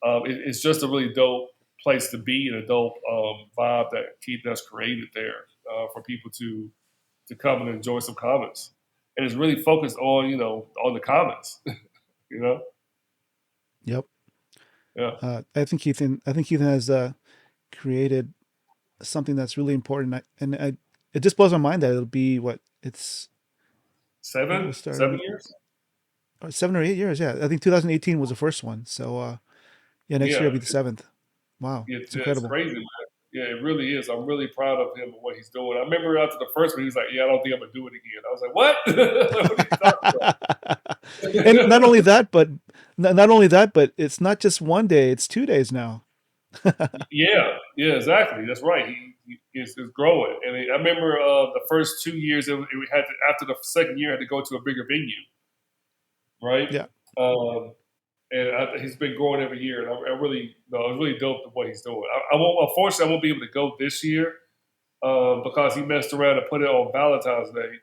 It's just a really dope place to be and a dope vibe that Keith has created there for people to come and enjoy some comics. And it's really focused on the comics. you know, Yep. yeah. I think Ethan has created something that's really important, it just blows my mind that it'll be what it's. It Seven was seven started years. 7 or 8 years. Yeah, I think 2018 was the first one. So yeah, next Yeah, year will be the seventh. Wow, it's it's incredible. crazy, man. Yeah, it really is. I'm really proud of him and what he's doing. I remember after the first one, he was like, "Yeah, I don't think I'm gonna do it again." I was like, "What? What are you And talking about?" not only that, but it's not just one day; it's 2 days now. Yeah, exactly. That's right. Is growing, and I remember the first 2 years it had to, after the second year, had to go to a bigger venue, right? Yeah. Um, and he's been growing every year, and I really, no, it's really dope what he's doing. I won't, unfortunately, I won't be able to go this year because he messed around and put it on Valentine's Day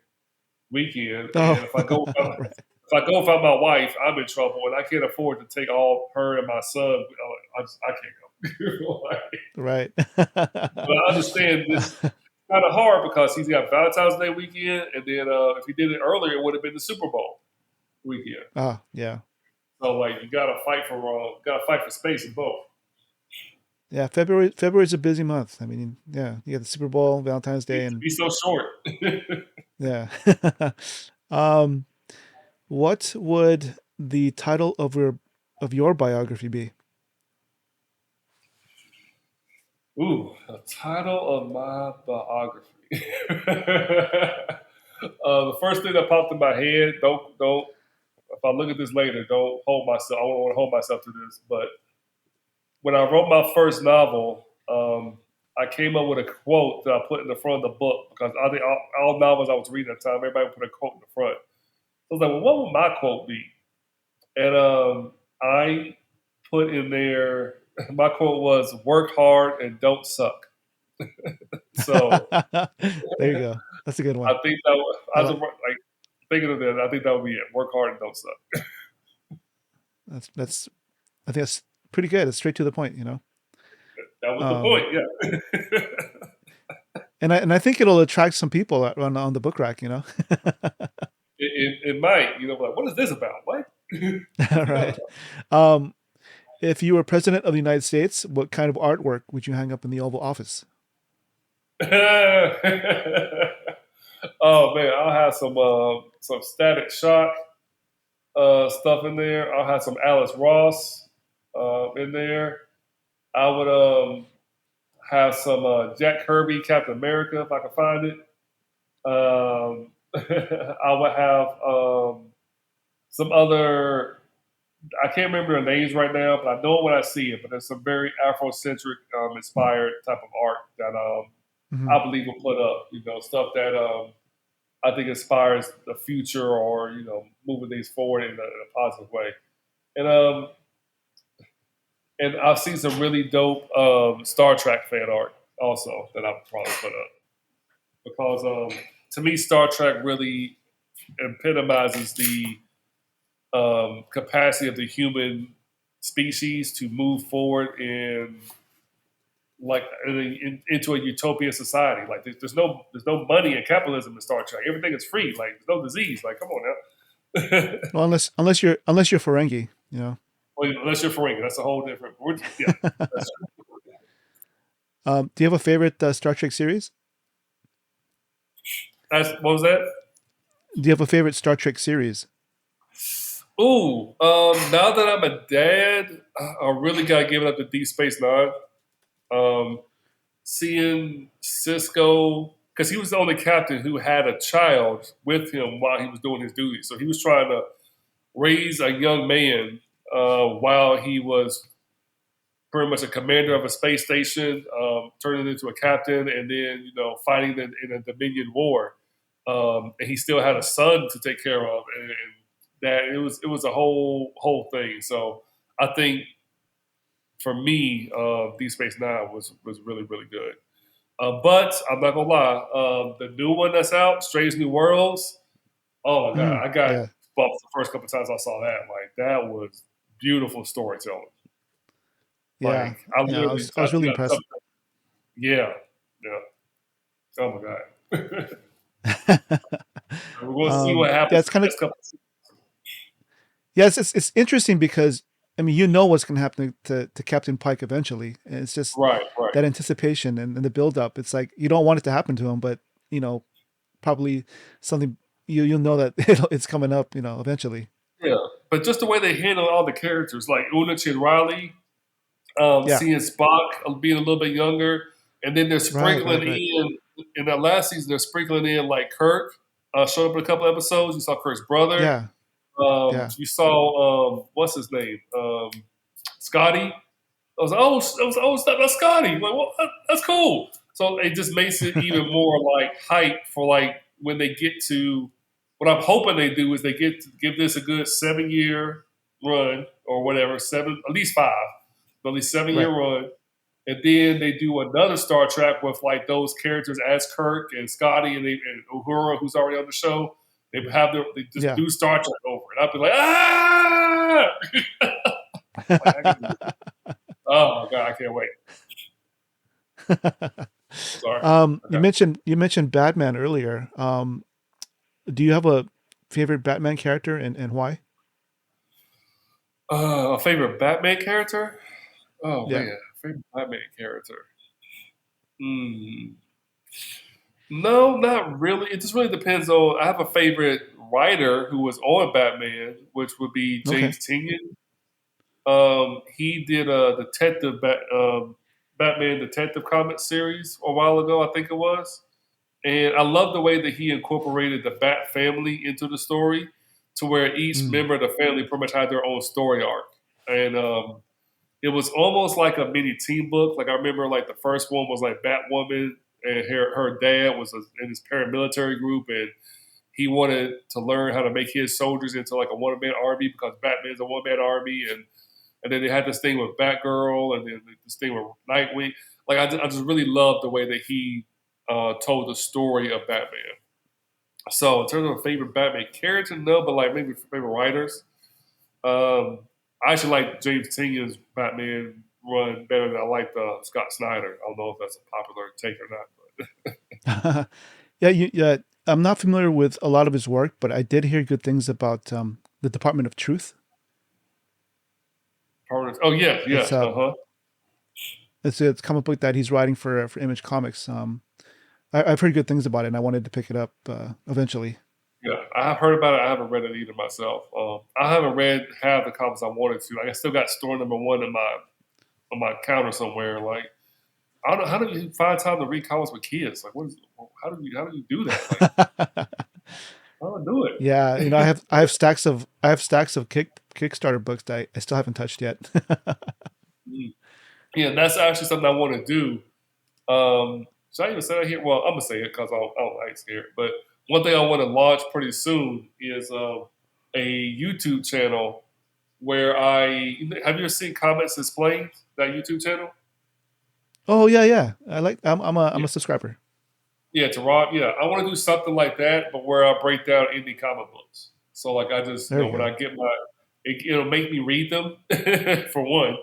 weekend, Oh, and if I go without, right, if I go without my wife, I'm in trouble, and I can't afford to take all her and my son. I can't go. right. But I understand this kind of hard because he's got Valentine's Day weekend, and then if he did it earlier, it would have been the Super Bowl weekend. Ah, yeah, So like you got to fight for space in both. yeah. February's a busy month. I mean, yeah, you got the Super Bowl, Valentine's It Day, to and be so short. yeah. um, what would the title of your biography be? Ooh, the title of my biography. The first thing that popped in my head. Don't. If I look at this later, don't hold myself. I don't want to hold myself to this. But when I wrote my first novel, I came up with a quote that I put in the front of the book because I think all novels I was reading at the time, everybody would put a quote in the front. So I was like, well, what would my quote be? And I put in there, my quote was, "Work hard and don't suck." So There you go. That's a good one. I think that I as a like like thinking of that, I think that would be it. Work hard and don't suck. that's I think that's pretty good. It's straight to the point, you know. That was the Um, point. Yeah, and I think it'll attract some people on the book rack, you know. it might. Like, what is this about? What? All right. Um, if you were president of the United States, what kind of artwork would you hang up in the Oval Office? Oh man, I'll have some Static Shock stuff in there. I'll have some Alice Ross in there. I would have some Jack Kirby Captain America if I could find it. I would have some other. I can't remember the names right now, but I know it when I see it. But there's some very Afrocentric inspired type of art that Hmm. I believe will put up. You know, stuff that I think inspires the future, or moving things forward in a positive way. And I've seen some really dope Star Trek fan art also that I'll probably put up because to me Star Trek really epitomizes the capacity of the human species to move forward into a utopia society. Like there's no money in capitalism in Star Trek. Everything is free. Like there's no disease. Like come on now. Well, unless you're Ferengi, you know. Well, unless you're Ferengi, that's a whole different. Yeah, that's Do you have a favorite Star Trek series? what was that? Do you have a favorite Star Trek series? Ooh, now that I'm a dad, I really gotta give it up to Deep Space Nine. Um, Seeing Cisco, because he was the only captain who had a child with him while he was doing his duty. So he was trying to raise a young man while he was pretty much a commander of a space station, turning into a captain, and then fighting in a Dominion war. And he still had a son to take care of, and that it was a whole thing. So I think for me, Deep Space Nine was really really good. But I'm not gonna lie, the new one that's out, Strange New Worlds. Oh my god, Mm, I got yeah, bumped the first couple times I saw that. Like that was beautiful storytelling. yeah, Like I yeah. I literally, was I was really impressed. yeah, yeah. Oh my god, we're gonna see um, what yeah, happens it's in the kind of next couple. yes, it's interesting because I mean you know what's going to happen to Captain Pike eventually, and it's just Right, right. that anticipation and the build up. It's like you don't want it to happen to him, but you know probably something you'll know that it's coming up, eventually. Yeah, but just the way they handle all the characters, like Unich and Riley, Yeah, seeing Spock being a little bit younger, and then they're right, sprinkling right, right. in that last season. They're sprinkling in like Kirk showed up in a couple episodes. You saw Kirk's brother. Yeah, yeah, You saw what's his name, Scotty. I was like, that's Scotty. Like, well, that's cool. So it just makes it even more like hype for like when they get to. What I'm hoping they do is they get to give this a good 7 year run or whatever, seven at least five, but at least 7 year right. run, and then they do another Star Trek with like those characters as Kirk and Scotty and Uhura, who's already on the show. They just Yeah. do Star Trek over, and I'd be like, ah, like I can do this. Oh my god, I can't wait. Sorry. You Okay. mentioned Batman earlier. Do you have a favorite Batman character and why? A favorite Batman character? Oh Yeah. man, favorite Batman character. Hmm. No, not really. It just really depends on. I have a favorite writer who was on Batman, which would be Okay. James Tynion. He did a Batman Detective Comics series a while ago, I think it was. And I love the way that he incorporated the Bat family into the story to where each Mm. member of the family pretty much had their own story arc. And it was almost like a mini team book. Like I remember like the first one was like Batwoman and her dad was in his paramilitary group and he wanted to learn how to make his soldiers into like a one man army because Batman's a one man army and then they had this thing with Batgirl and then this thing with Nightwing. Like I just really loved the way that he told the story of Batman. So in terms of favorite Batman character, no, but like maybe favorite writers. Um, I actually like James Tynion's Batman run better than I like Scott Snyder. I don't know if that's a popular take or not. Yeah, I'm not familiar with a lot of his work, but I did hear good things about the the Department of Truth. Oh yeah, It's yeah. Uh-huh. it's a comic book that he's writing for Image Comics. I've heard good things about it, and I wanted to pick it up eventually. Yeah, I have heard about it. I haven't read it either myself. I haven't read half the comics I wanted to. Like, I still got story number one in my on my counter somewhere. Like, I don't know, how do you find time to read comics with kids? Like, what is? How do you do that? Like, how do I do it? Yeah, I have stacks of Kickstarter books that I still haven't touched yet. Mm. Yeah, that's actually something I want to do. Should I even say that here? Well, I'm gonna say it because I ain't scared. But one thing I want to launch pretty soon is a YouTube channel where I have you ever seen Comments Explained, that YouTube channel? Oh yeah, yeah. I'm Yeah, a subscriber. yeah, to Rob. Yeah, I want to do something like that, but where I break down indie comic books. So like I just There you when go. I get my it'll make me read them for one,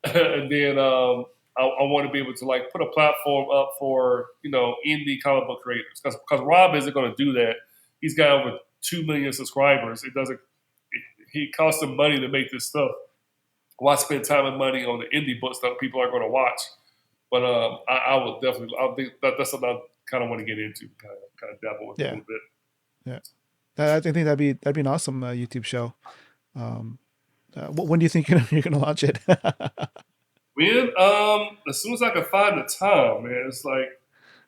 and then I want to be able to like put a platform up for indie comic book creators because Rob isn't going to do that. He's got over 2 million subscribers. It doesn't. He costs him money to make this stuff. Why spend time and money on the indie books that people are going to watch? But I will definitely. I think that's something I kind of want to get into, kind of dabble with a Yeah, little bit. yeah. I think that'd be an awesome YouTube show. Um, when do you think you're gonna launch it? When as soon as I can find the time, man. It's like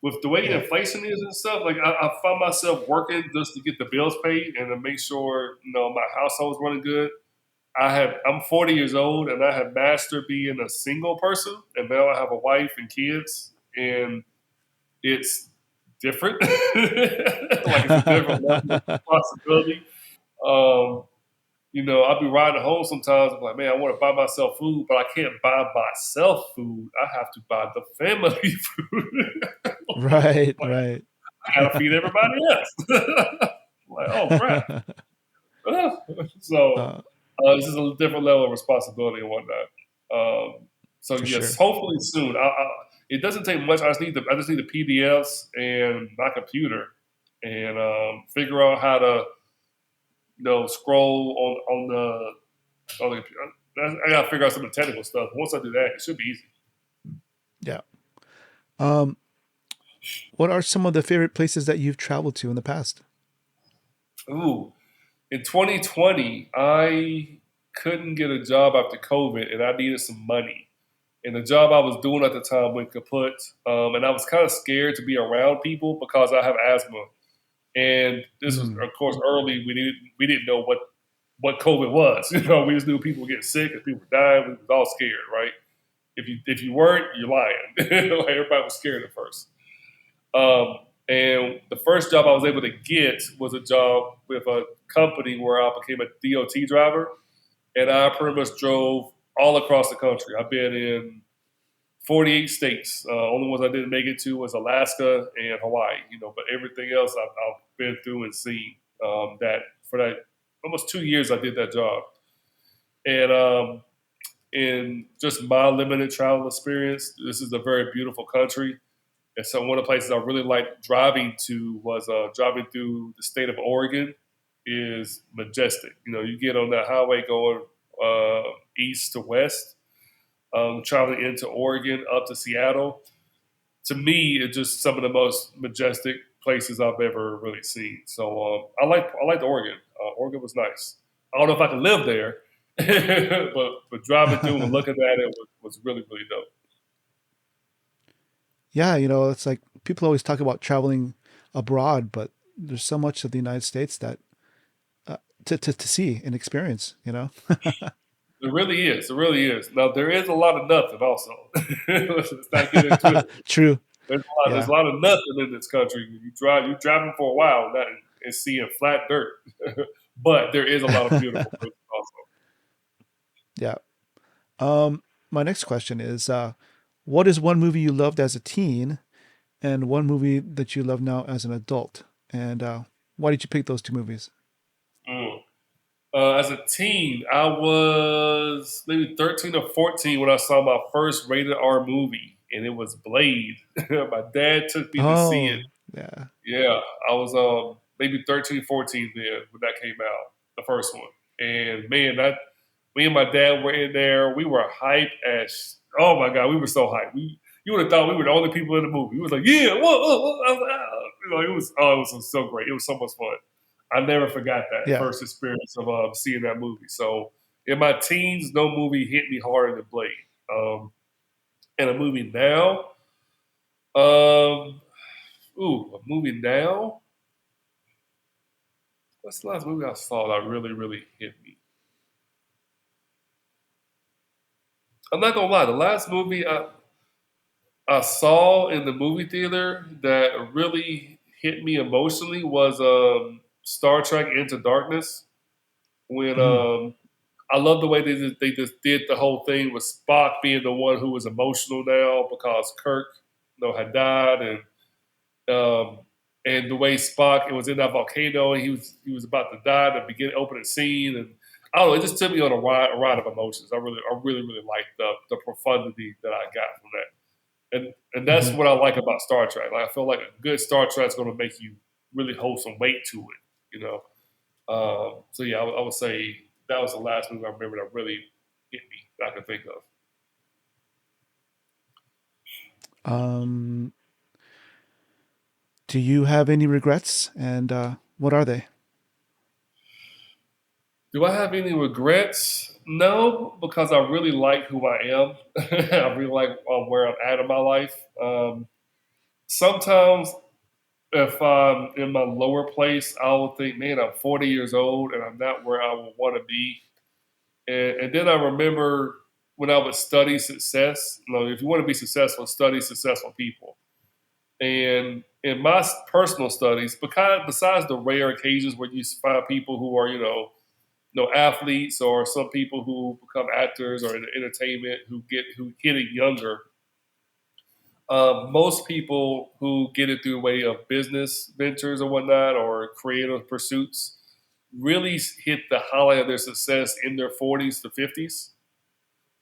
with the way Yeah. inflation is and stuff. Like I find myself working just to get the bills paid and to make sure my household's running good. I'm 40 years old and I have mastered being a single person, and now I have a wife and kids, and it's different. Like it's a different level of responsibility. Um, I'll be riding home sometimes. I'm like, man, I want to buy myself food, but I can't buy myself food. I have to buy the family food. Right, Like, right. I gotta feed everybody else. Like, oh crap. So uh, this is a different level of responsibility and whatnot. So for yes, sure. hopefully soon. It doesn't take much. I just need the PDFs and my computer, and figure out how to scroll on the computer. I gotta figure out some of the technical stuff. Once I do that, it should be easy. Yeah. Um, what are some of the favorite places that you've traveled to in the past? Ooh, in 2020, I couldn't get a job after COVID, and I needed some money. And the job I was doing at the time went kaput, and I was kind of scared to be around people because I have asthma. And this was, Mm. of course, early. We didn't know what COVID was. We just knew people were getting sick and people were dying. We was all scared, right? If you weren't, you're lying. Like everybody was scared at first. And the first job I was able to get was a job with a company where I became a DOT driver, and I pretty much drove all across the country. I've been in 48 states. Only ones I didn't make it to was Alaska and Hawaii. But everything else I've been through and seen. That for that almost 2 years I did that job, and in just my limited travel experience, this is a very beautiful country. And so one of the places I really liked driving to was driving through the state of Oregon. Is majestic. You get on that highway going uh, east to west, traveling into Oregon up to Seattle. To me, it's just some of the most majestic places I've ever really seen. So I liked Oregon. Oregon was nice. I don't know if I could live there, but driving through and looking at it was really really dope. Yeah, it's like people always talk about traveling abroad, but there's so much of the United States that to see and experience. It really is. It really is. Now there is a lot of nothing. Also, let's not get it twisted. True. There's a lot. There's Yeah. a lot of nothing in this country. You're driving for a while, not and seeing flat dirt. But there is a lot of beautiful places also. Yeah. My next question is, what is one movie you loved as a teen, and one movie that you love now as an adult, and why did you pick those two movies? Mm. As a teen, I was maybe 13 or 14 when I saw my first rated R movie, and it was Blade. My dad took me to see it. Oh, yeah. Yeah, I was maybe 13, 14 then when that came out, the first one. And man, that me and my dad were in there. We were hyped as oh my god, we were so hyped. You would have thought we were the only people in the movie. We was like, yeah, whoa, whoa, whoa. I was like, ah. It was so great. It was so much fun. I never forgot that Yeah. first experience of seeing that movie. So in my teens, no movie hit me harder than Blade. And a movie now, um, a movie now. What's the last movie I saw that really, really hit me? I'm not gonna lie. The last movie I saw in the movie theater that really hit me emotionally was Star Trek Into Darkness. When Mm. I love the way they just did the whole thing with Spock being the one who was emotional now because Kirk, had died, um, and the way Spock it was in that volcano and he was about to die at the beginning opening scene, and I don't know, it just took me on a ride of emotions. I really liked the profundity that I got from that. And that's Hmm. what I like about Star Trek. Like I feel like a good Star Trek's going to make you really hold some weight to it, you know. So yeah, I would say that was the last movie I remember that really hit me that I can think of. Um, do you have any regrets, and what are they? Do I have any regrets? No, because I really like who I am. I really like where I'm at in my life. Sometimes if I'm in my lower place, I will think, man, I'm 40 years old and I'm not where I would want to be. And then I remember when I would study success, if you want to be successful, study successful people. And in my personal studies, because besides the rare occasions where you find people who are, athletes or some people who become actors or in entertainment who get it younger, most people who get it through the way of business ventures or whatnot or creative pursuits really hit the highlight of their success in their 40s to 50s.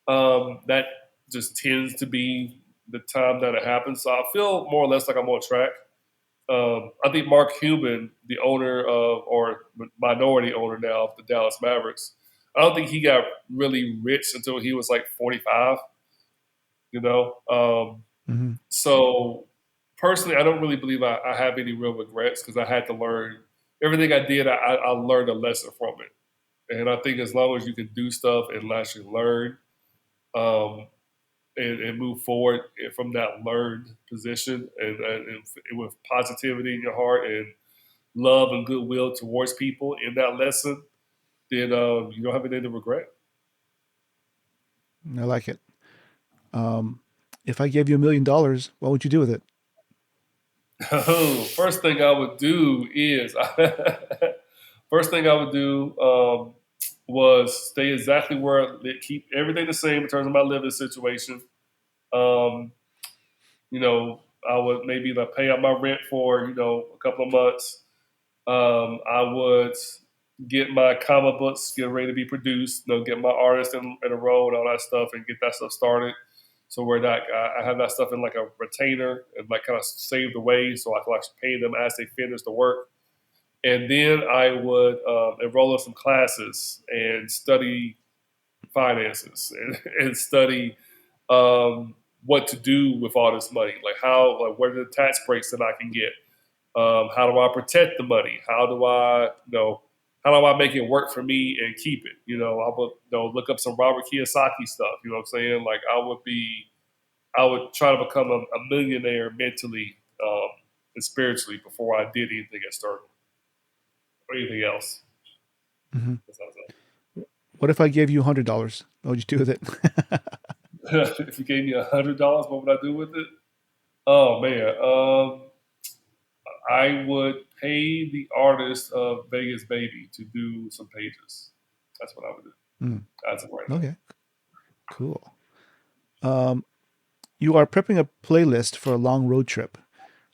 That just tends to be the time that it happens. So I feel more or less like I'm on track. I think Mark Cuban, the owner of or minority owner now of the Dallas Mavericks, I don't think he got really rich until he was like 45. You know, Hmm. so personally, I don't really believe I have any real regrets because I had to learn everything I did. I learned a lesson from it, and I think as long as you can do stuff and actually learn, um, and move forward from that learned position and with positivity in your heart and love and goodwill towards people in that lesson, then you don't have anything to regret. I like it. Um, if I gave you $1 million, what would you do with it? Oh, first thing I would do is first thing I would do was stay exactly where keep everything the same in terms of my living situation. Um, I would maybe like pay up my rent for a couple of months. I would get my comic books get ready to be produced. Get my artist in a row and all that stuff, and get that stuff started. So where that I have that stuff in like a retainer and like kind of saved away, so I can actually pay them as they finish the work. And then I would enroll in some classes and study finances and study what to do with all this money, like what are the tax breaks that I can get, how do I protect the money? How do I make it work for me and keep it? I would look up some Robert Kiyosaki stuff. You know what I'm saying? Like I would try to become a millionaire mentally and spiritually before I did anything at starting or anything else. Hmm. That sounds What if I gave you $100? What would you do with it? like- if you gave me $100, what would I do with it? Oh man, I would pay the artist of Vegas Baby to do some pages. That's what I would do. Mm, As of right now. okay, cool. Um, you are prepping a playlist for a long road trip.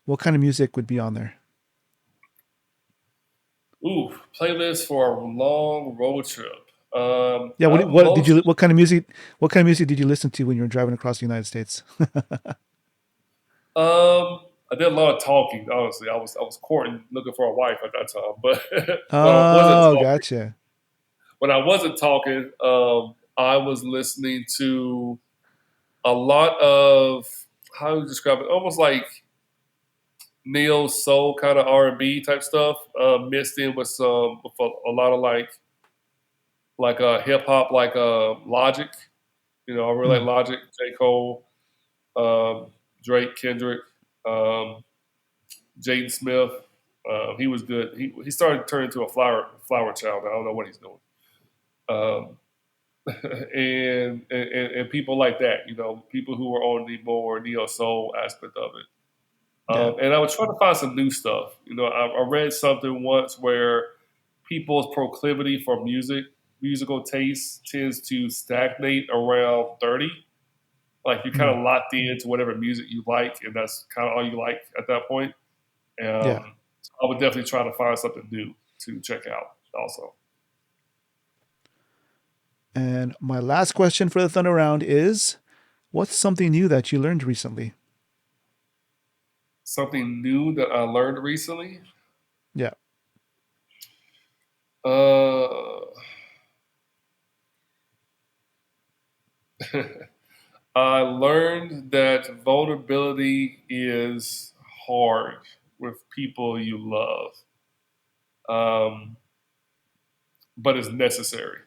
What kind of music would be on there? Ooh, playlist for a long road trip. Yeah, I'm most what kind of music? What kind of music did you listen to when you were driving across the United States? I did a lot of talking. Honestly, I was courting, looking for a wife at that time, but well, I wasn't Oh, talking. gotcha. when I wasn't talking, I was listening to a lot of, how do you describe it? Almost like neo soul kind of R&B type stuff, mixed in with some with a lot of like hip hop, like Logic. You know, I really like Mm, Logic, J Cole, um, Drake, Kendrick, um, Jaden Smith. He was good. He started to turn into a flower child. I don't know what he's doing. Um, and people like that, you know, people who are on the more neo soul aspect of it. yeah. And I was trying to find some new stuff. You know, I read something once where people's proclivity for musical taste tends to stagnate around 30. Like you're kind Mm, of locked into whatever music you like, and that's kind of all you like at that point. yeah. So I would definitely try to find something new to check out also. And my last question for the Thunder Round is, what's something new that you learned recently? Something new that I learned recently. Yeah. Uh, I learned that vulnerability is hard with people you love, um, but it's necessary.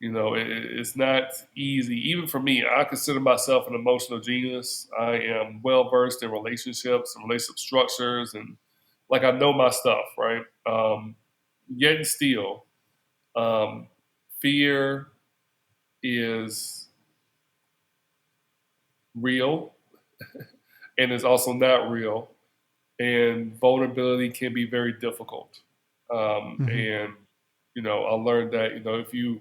You know, it's not easy. Even for me, I consider myself an emotional genius. I am well versed in relationships and relationship structures, and like I know my stuff, right? Yet and still, um, fear is real and is also not real, and vulnerability can be very difficult. Hmm. And you know, I learned that if you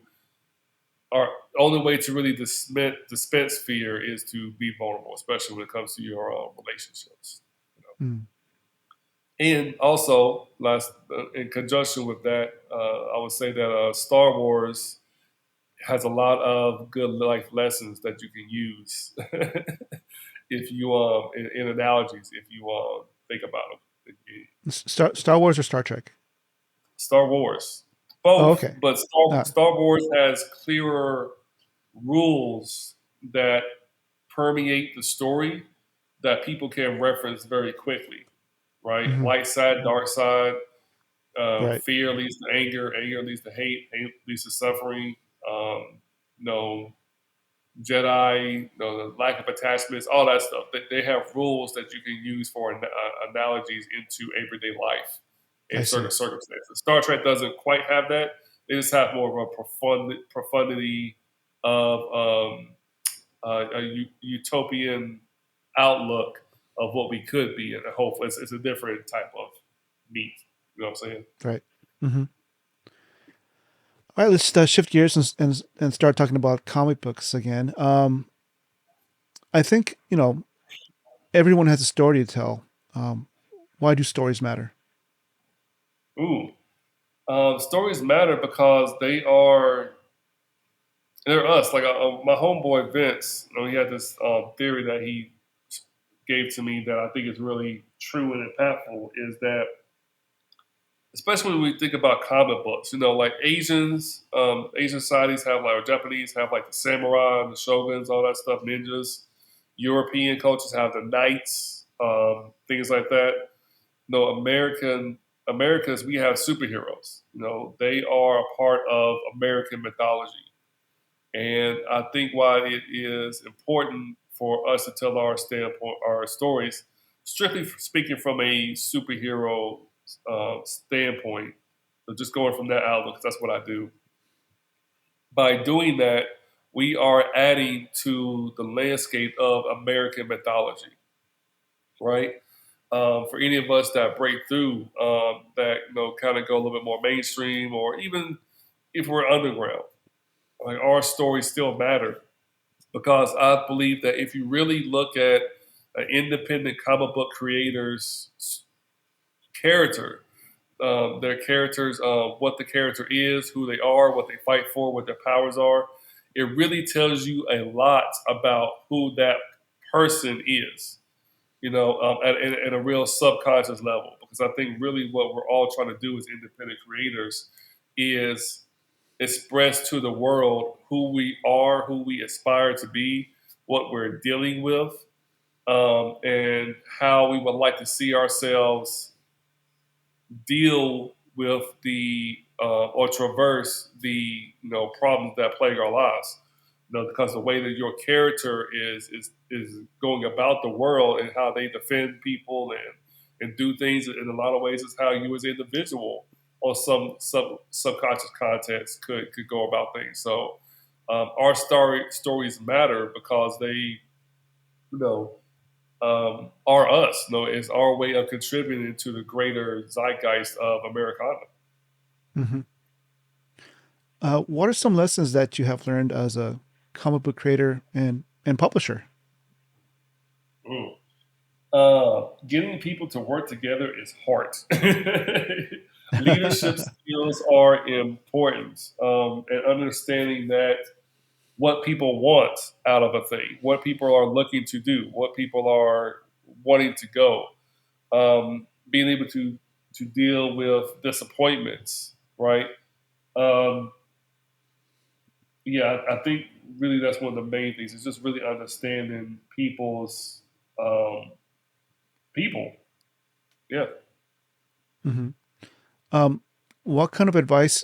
are only way to really dispense fear is to be vulnerable, especially when it comes to your relationships. You know? Mm, And also, last in conjunction with that, I would say that Star Wars has a lot of good life lessons that you can use if you in analogies if you think about them. Star Wars or Star Trek? Star Wars, Oh, both, okay. but Ah, Star Wars has clearer rules that permeate the story that people can reference very quickly. Right, hmm. light side, dark side. Right. Fear leads to anger. Anger leads to hate. Hate leads to suffering. Um, you know, Jedi, the lack of attachments, all that stuff. They have rules that you can use for analogies into everyday life in I see. certain circumstances. Star Trek doesn't quite have that. They just have more of a profundity of a utopian outlook of what we could be, and hopefully it's a different type of meat. You know what I'm saying? Right. Hmm. All right, let's shift gears and start talking about comic books again. I think, everyone has a story to tell. Um, why do stories matter? Ooh, stories matter because they're us. Like my homeboy Vince, he had this theory that he gave to me that I think is really true and impactful. Is that especially when we think about comic books, like Asian societies have like, or Japanese have like the samurai, the shoguns, all that stuff, ninjas. European cultures have the knights, things like that. Americans, we have superheroes. They are a part of American mythology. And I think why it is important for us to tell our standpoint, our stories, strictly speaking from a superhero standpoint, so just going from that outlook, 'cause that's what I do. By doing that, we are adding to the landscape of American mythology, right? For any of us that break through, that kind of go a little bit more mainstream, or even if we're underground, like our stories still matter because I believe that if you really look at an independent comic book creator's character, their characters, what the character is, who they are, what they fight for, what their powers are, it really tells you a lot about who that person is, at a real subconscious level. Because I think really what we're all trying to do as independent creators is express to the world who we are, who we aspire to be, what we're dealing with, and how we would like to see ourselves deal with the or traverse the problems that plague our lives. Because the way that your character is going about the world and how they defend people and do things in a lot of ways is how you as an individual or some subconscious context could go about things. So our stories matter because they are us. It's our way of contributing to the greater zeitgeist of Americana. Hmm. What are some lessons that you have learned as a comic book creator and publisher? Mm. Getting people to work together is hard. Leadership skills are important, and understanding that what people want out of a thing, what people are looking to do, what people are wanting to go, being able to deal with disappointments, right? Um, yeah, I think really that's one of the main things. Is just really understanding people's people. Yeah. Hmm. Um, what kind of advice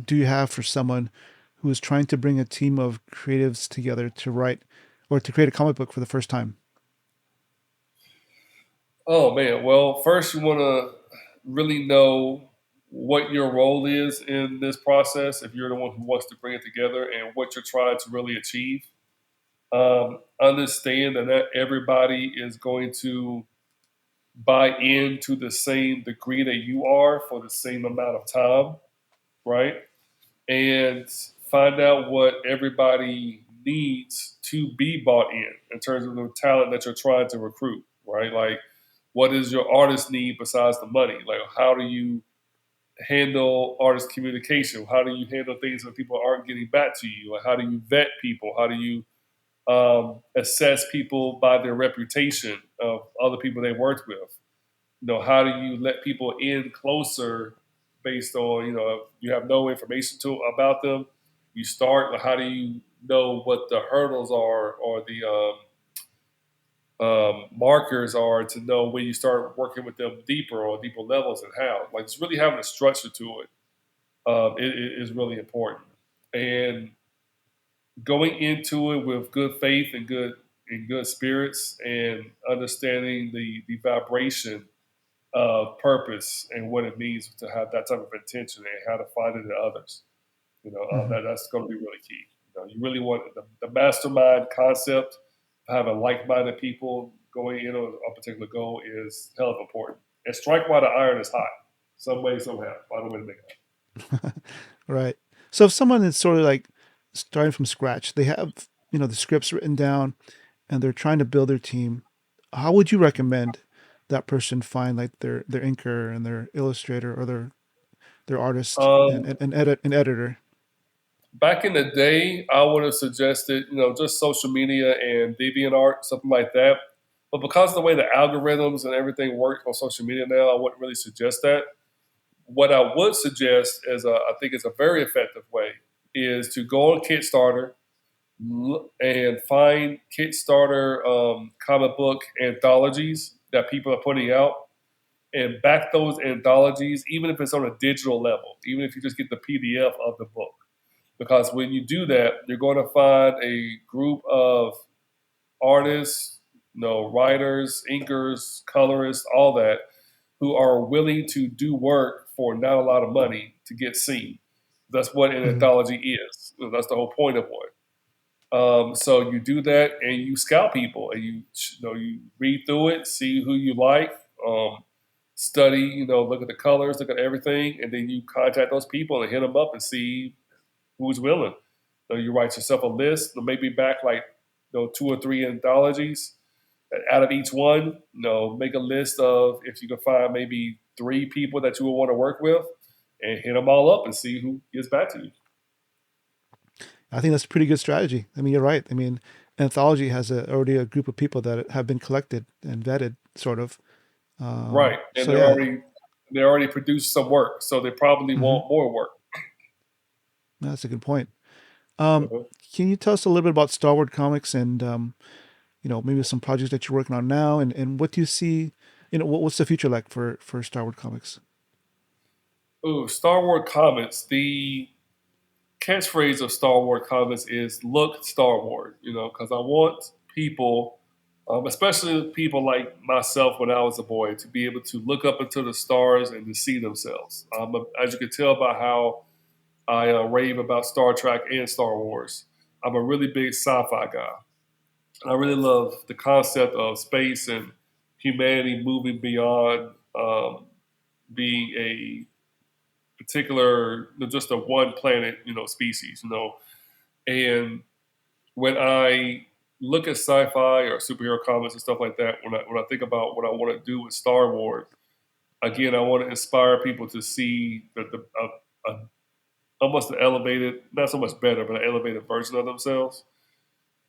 do you have for someone who is trying to bring a team of creatives together to write or to create a comic book for the first time? Oh man. Well, first you want to really know what your role is in this process. If you're the one who wants to bring it together and what you're trying to really achieve, understand that not everybody is going to buy into the same degree that you are for the same amount of time, right? And find out what everybody needs to be bought in terms of the talent that you're trying to recruit, right? Like, what does your artist need besides the money? Like, how do you handle artist communication? How do you handle things when people aren't getting back to you? Like, how do you vet people? How do you assess people by their reputation of other people they worked with? How do you let people in closer based on, if you have no information about them? You start, how do you know what the hurdles are or the markers are to know when you start working with them deeper or deeper levels and how? Like, it's really having a structure to it. It is really important. And going into it with good faith and good spirits and understanding the vibration purpose and what it means to have that type of intention and how to find it in others. Hmm. That's going to be really key. You really want the mastermind concept, having like-minded people going in on a particular goal is hell of important. And strike while the iron is hot, some way, somehow. Find a way to make it Right. So if someone is sort of like starting from scratch, they have, the scripts written down and they're trying to build their team, how would you recommend that person find like their inker and their illustrator or their artist happen. and editor? Back in the day, I would have suggested, just social media and DeviantArt, something like that. But because of the way the algorithms and everything work on social media now, I wouldn't really suggest that. What I would suggest I think is a very effective way is to go on Kickstarter and find Kickstarter comic book anthologies that people are putting out and back those anthologies, even if it's on a digital level, even if you just get the PDF of the book. Because when you do that, you're going to find a group of artists, writers, inkers, colorists, all that, who are willing to do work for not a lot of money to get seen. That's what an Hmm. anthology is. That's the whole point of one. So you do that, and you scout people, and you read through it, see who you like, study, look at the colors, look at everything, and then you contact those people and hit them up and see who's willing. You write yourself a list, maybe back like 2 or 3 anthologies. Out of each one, make a list of if you can find maybe 3 people that you would want to work with, and hit them all up and see who gets back to you. I think that's a pretty good strategy. I mean, you're right. I mean, anthology has already a group of people that have been collected and vetted, sort of. Right, and So yeah. they already produced some work, so they probably Hmm. want more work. That's a good point. Um, Uh-huh. can you tell us a little bit about StarWard Comics and maybe some projects that you're working on now, and what do you see? What's the future like for StarWard Comics? Ooh, StarWard comments. The catchphrase of StarWard comments is "Look StarWard," because I want people, especially people like myself when I was a boy, to be able to look up into the stars and to see themselves. As you can tell by how I rave about Star Trek and Star Wars, I'm a really big sci-fi guy. I really love the concept of space and humanity moving beyond being a particular, just a one planet, species, And when I look at sci-fi or superhero comics and stuff like that, when I think about what I want to do with Star Wars, again, I want to inspire people to see almost an elevated, not so much better, but an elevated version of themselves.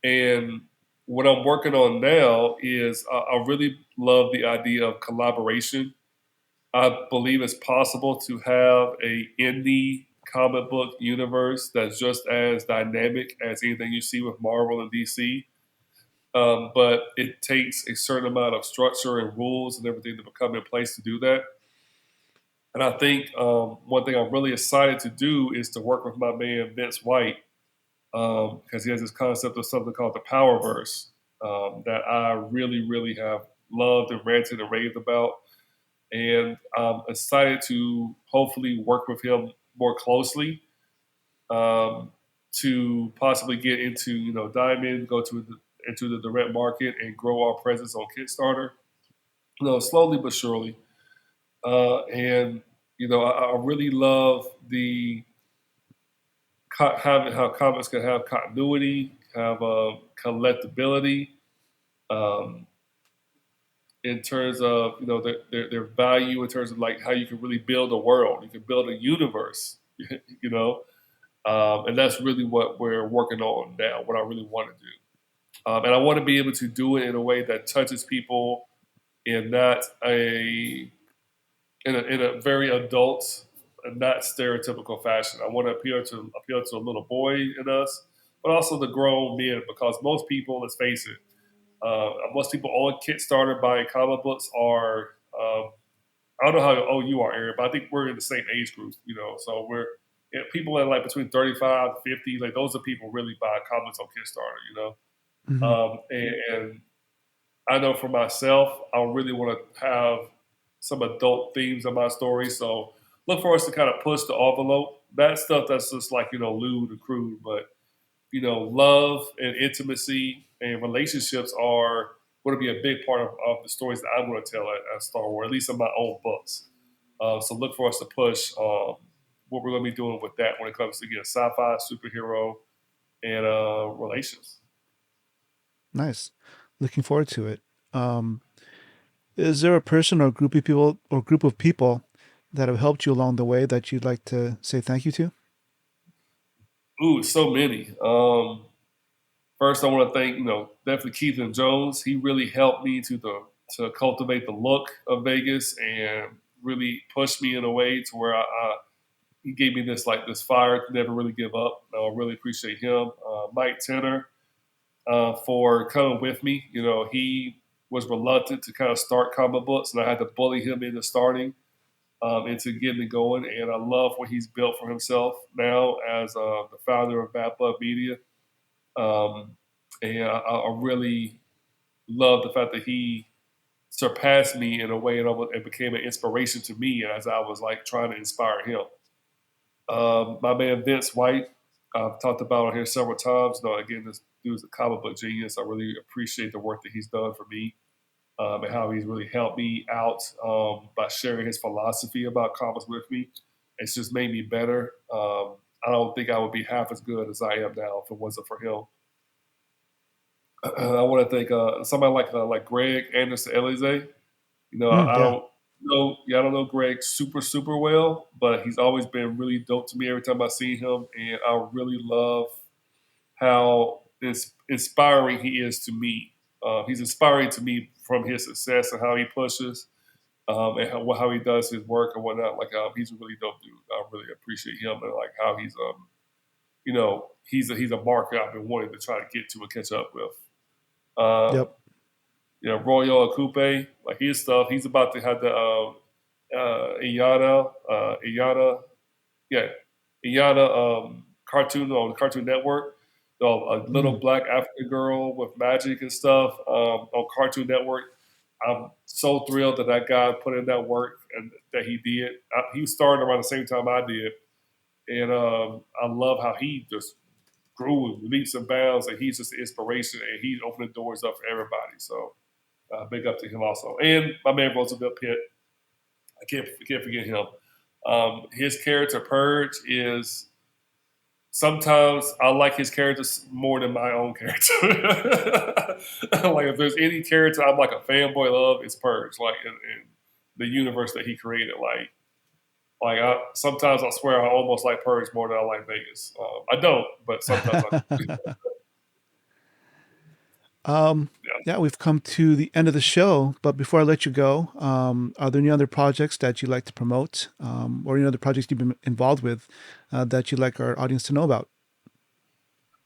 And what I'm working on now is I really love the idea of collaboration. I believe it's possible to have a indie comic book universe that's just as dynamic as anything you see with Marvel and DC. But it takes a certain amount of structure and rules and everything to become in place to do that. And I think one thing I'm really excited to do is to work with my man Vince White, because he has this concept of something called the Powerverse, that I really, really have loved and ranted and raved about. And I'm excited to hopefully work with him more closely, um, to possibly get into Diamond, go to into the direct market and grow our presence on Kickstarter. Slowly but surely. And I really love the having how comics can have continuity, have collectability, um, in terms of their value, in terms of like how you can really build a world, you can build a universe, you know, and that's really what we're working on now. What I really want to do, and I want to be able to do it in a way that touches people in not a in a very adult and not stereotypical fashion. I want to appeal to a little boy in us, but also the grown men, because most people, let's face it, most people on Kickstarter buying comic books are. I don't know how old you are, Aaron, but I think we're in the same age group. So we're people that like between 35 and 50. Like those are people really buying comics on Kickstarter. Hmm. And I know for myself, I really want to have some adult themes in my story. So look for us to kind of push the envelope. That stuff that's just like, lewd and crude, but love and intimacy and relationships are going to be a big part of the stories that I'm going to tell at Star Wars, at least in my own books. So look for us to push what we're going to be doing with that when it comes to again sci-fi, superhero, and relations. Nice. Looking forward to it. Um, is there a person or group of people that have helped you along the way that you'd like to say thank you to? Ooh, so many. First, I want to thank definitely Keith and Jones. He really helped me to cultivate the look of Vegas and really pushed me in a way to where he gave me this fire to never really give up. I really appreciate him. Mike Tenner, for coming with me. He was reluctant to kind of start comic books, and I had to bully him into starting, into getting it going. And I love what he's built for himself now as the founder of Bad Blood Media. Um, and I really love the fact that he surpassed me in a way, and it became an inspiration to me as I was like trying to inspire him. My man Vince White, I've talked about on here several times. No, again, this dude's a comic book genius. I really appreciate the work that he's done for me, and how he's really helped me out, by sharing his philosophy about comics with me. It's just made me better. I don't think I would be half as good as I am now if it wasn't for him. I want to thank somebody like Greg Anderson Elize. Mm, I yeah. don't know, yeah, I don't know Greg super well, but he's always been really dope to me every time I see him, and I really love how inspiring he is to me. He's inspiring to me from his success and how he pushes, and how he does his work and whatnot. Like he's a really dope dude. I really appreciate him and like how he's he's a marker I've been wanting to try to get to and catch up with. Yep. Royal Coupe, like his stuff, he's about to have the yeah, Iyana cartoon on Cartoon Network. A little Mm. black African girl with magic and stuff on Cartoon Network. I'm so thrilled that guy put in that work and that he did. He started around the same time I did, and I love how he just grew leaps and bounds, and he's just the inspiration, and he's opening doors up for everybody. So big up to him also, and my man Roosevelt Pitt. I can't forget him. His character Purge is sometimes I like his characters more than my own character. Like if there's any character I'm like a fanboy of, it's Purge. Like in the universe that he created. Sometimes I swear I almost like Purge more than I like Vegas. I don't, but sometimes I do. Yeah. Yeah, we've come to the end of the show, but before I let you go, are there any other projects that you'd like to promote, or any other projects you've been involved with that you'd like our audience to know about?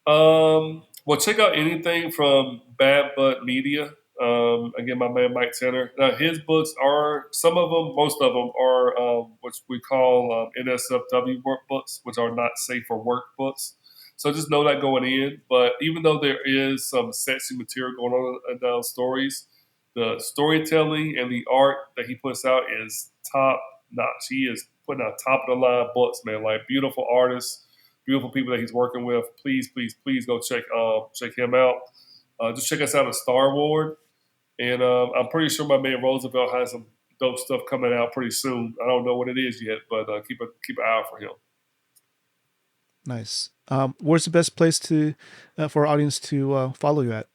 Well, check out anything from Bad Butt Media. Again, my man Mike Tanner. Now, his books are some of them, most of them are what we call NSFW workbooks, which are not safe for work books. So just know that going in. But even though there is some sexy material going on in those stories, the storytelling and the art that he puts out is top notch. He is putting out top of the line books, man. Like beautiful artists, beautiful people that he's working with. Please, please, please go check him out. Just check us out at StarWard, and I'm pretty sure my man Roosevelt has some dope stuff coming out pretty soon. I don't know what it is yet, but keep an eye out for him. Nice. Where's the best place to for our audience to follow you at?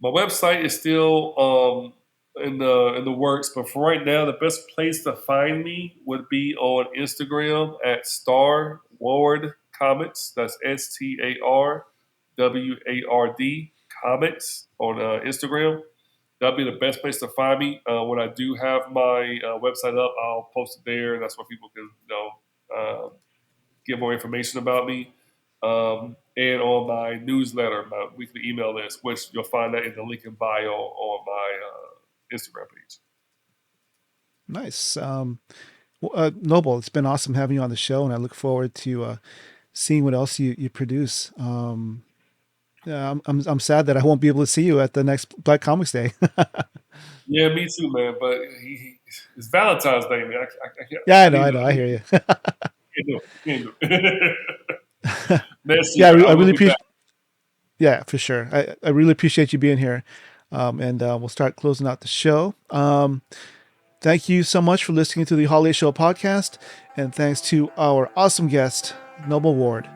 My website is still in the works, but for right now, the best place to find me would be on Instagram at StarWard Comics. That's StarWard Comics on Instagram. That'd be the best place to find me. When I do have my website up, I'll post it there. That's where people can get more information about me. And on my newsletter, my weekly email list, which you'll find that in the link in bio on my Instagram page. Nice. Noble, it's been awesome having you on the show, and I look forward to seeing what else you produce. Yeah, I'm sad that I won't be able to see you at the next Black Comics Day. Yeah, me too, man. But it's Valentine's Day, man. I can't. Yeah, I know. I hear you. Can't do it. Can't do it. Next Yeah, year, I I will really be back. appreciate. Yeah, for sure. I really appreciate you being here, and we'll start closing out the show. Thank you so much for listening to the Holiday Show podcast, and thanks to our awesome guest, Noble Ward,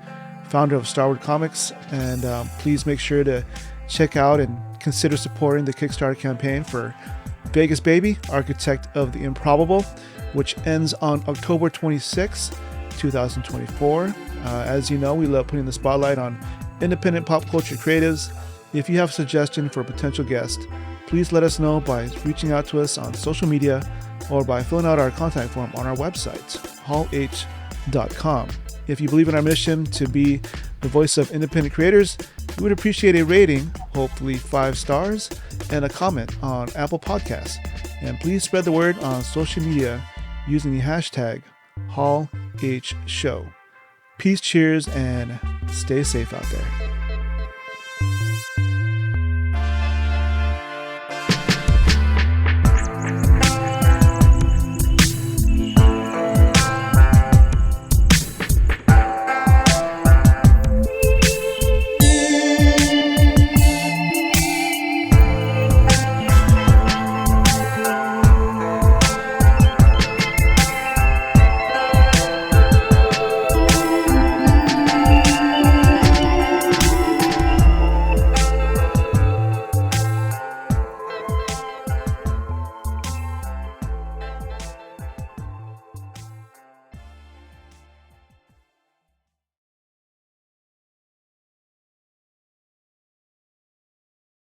founder of StarWard Comics. And please make sure to check out and consider supporting the Kickstarter campaign for Vegas Baby, Architect of the Improbable, which ends on October 26th, 2024. As you know, we love putting the spotlight on independent pop culture creatives. If you have a suggestion for a potential guest, please let us know by reaching out to us on social media or by filling out our contact form on our website, hall-h.com. If you believe in our mission to be the voice of independent creators, we would appreciate a rating, hopefully 5 stars, and a comment on Apple Podcasts. And please spread the word on social media using the hashtag HallHShow. Peace, cheers, and stay safe out there.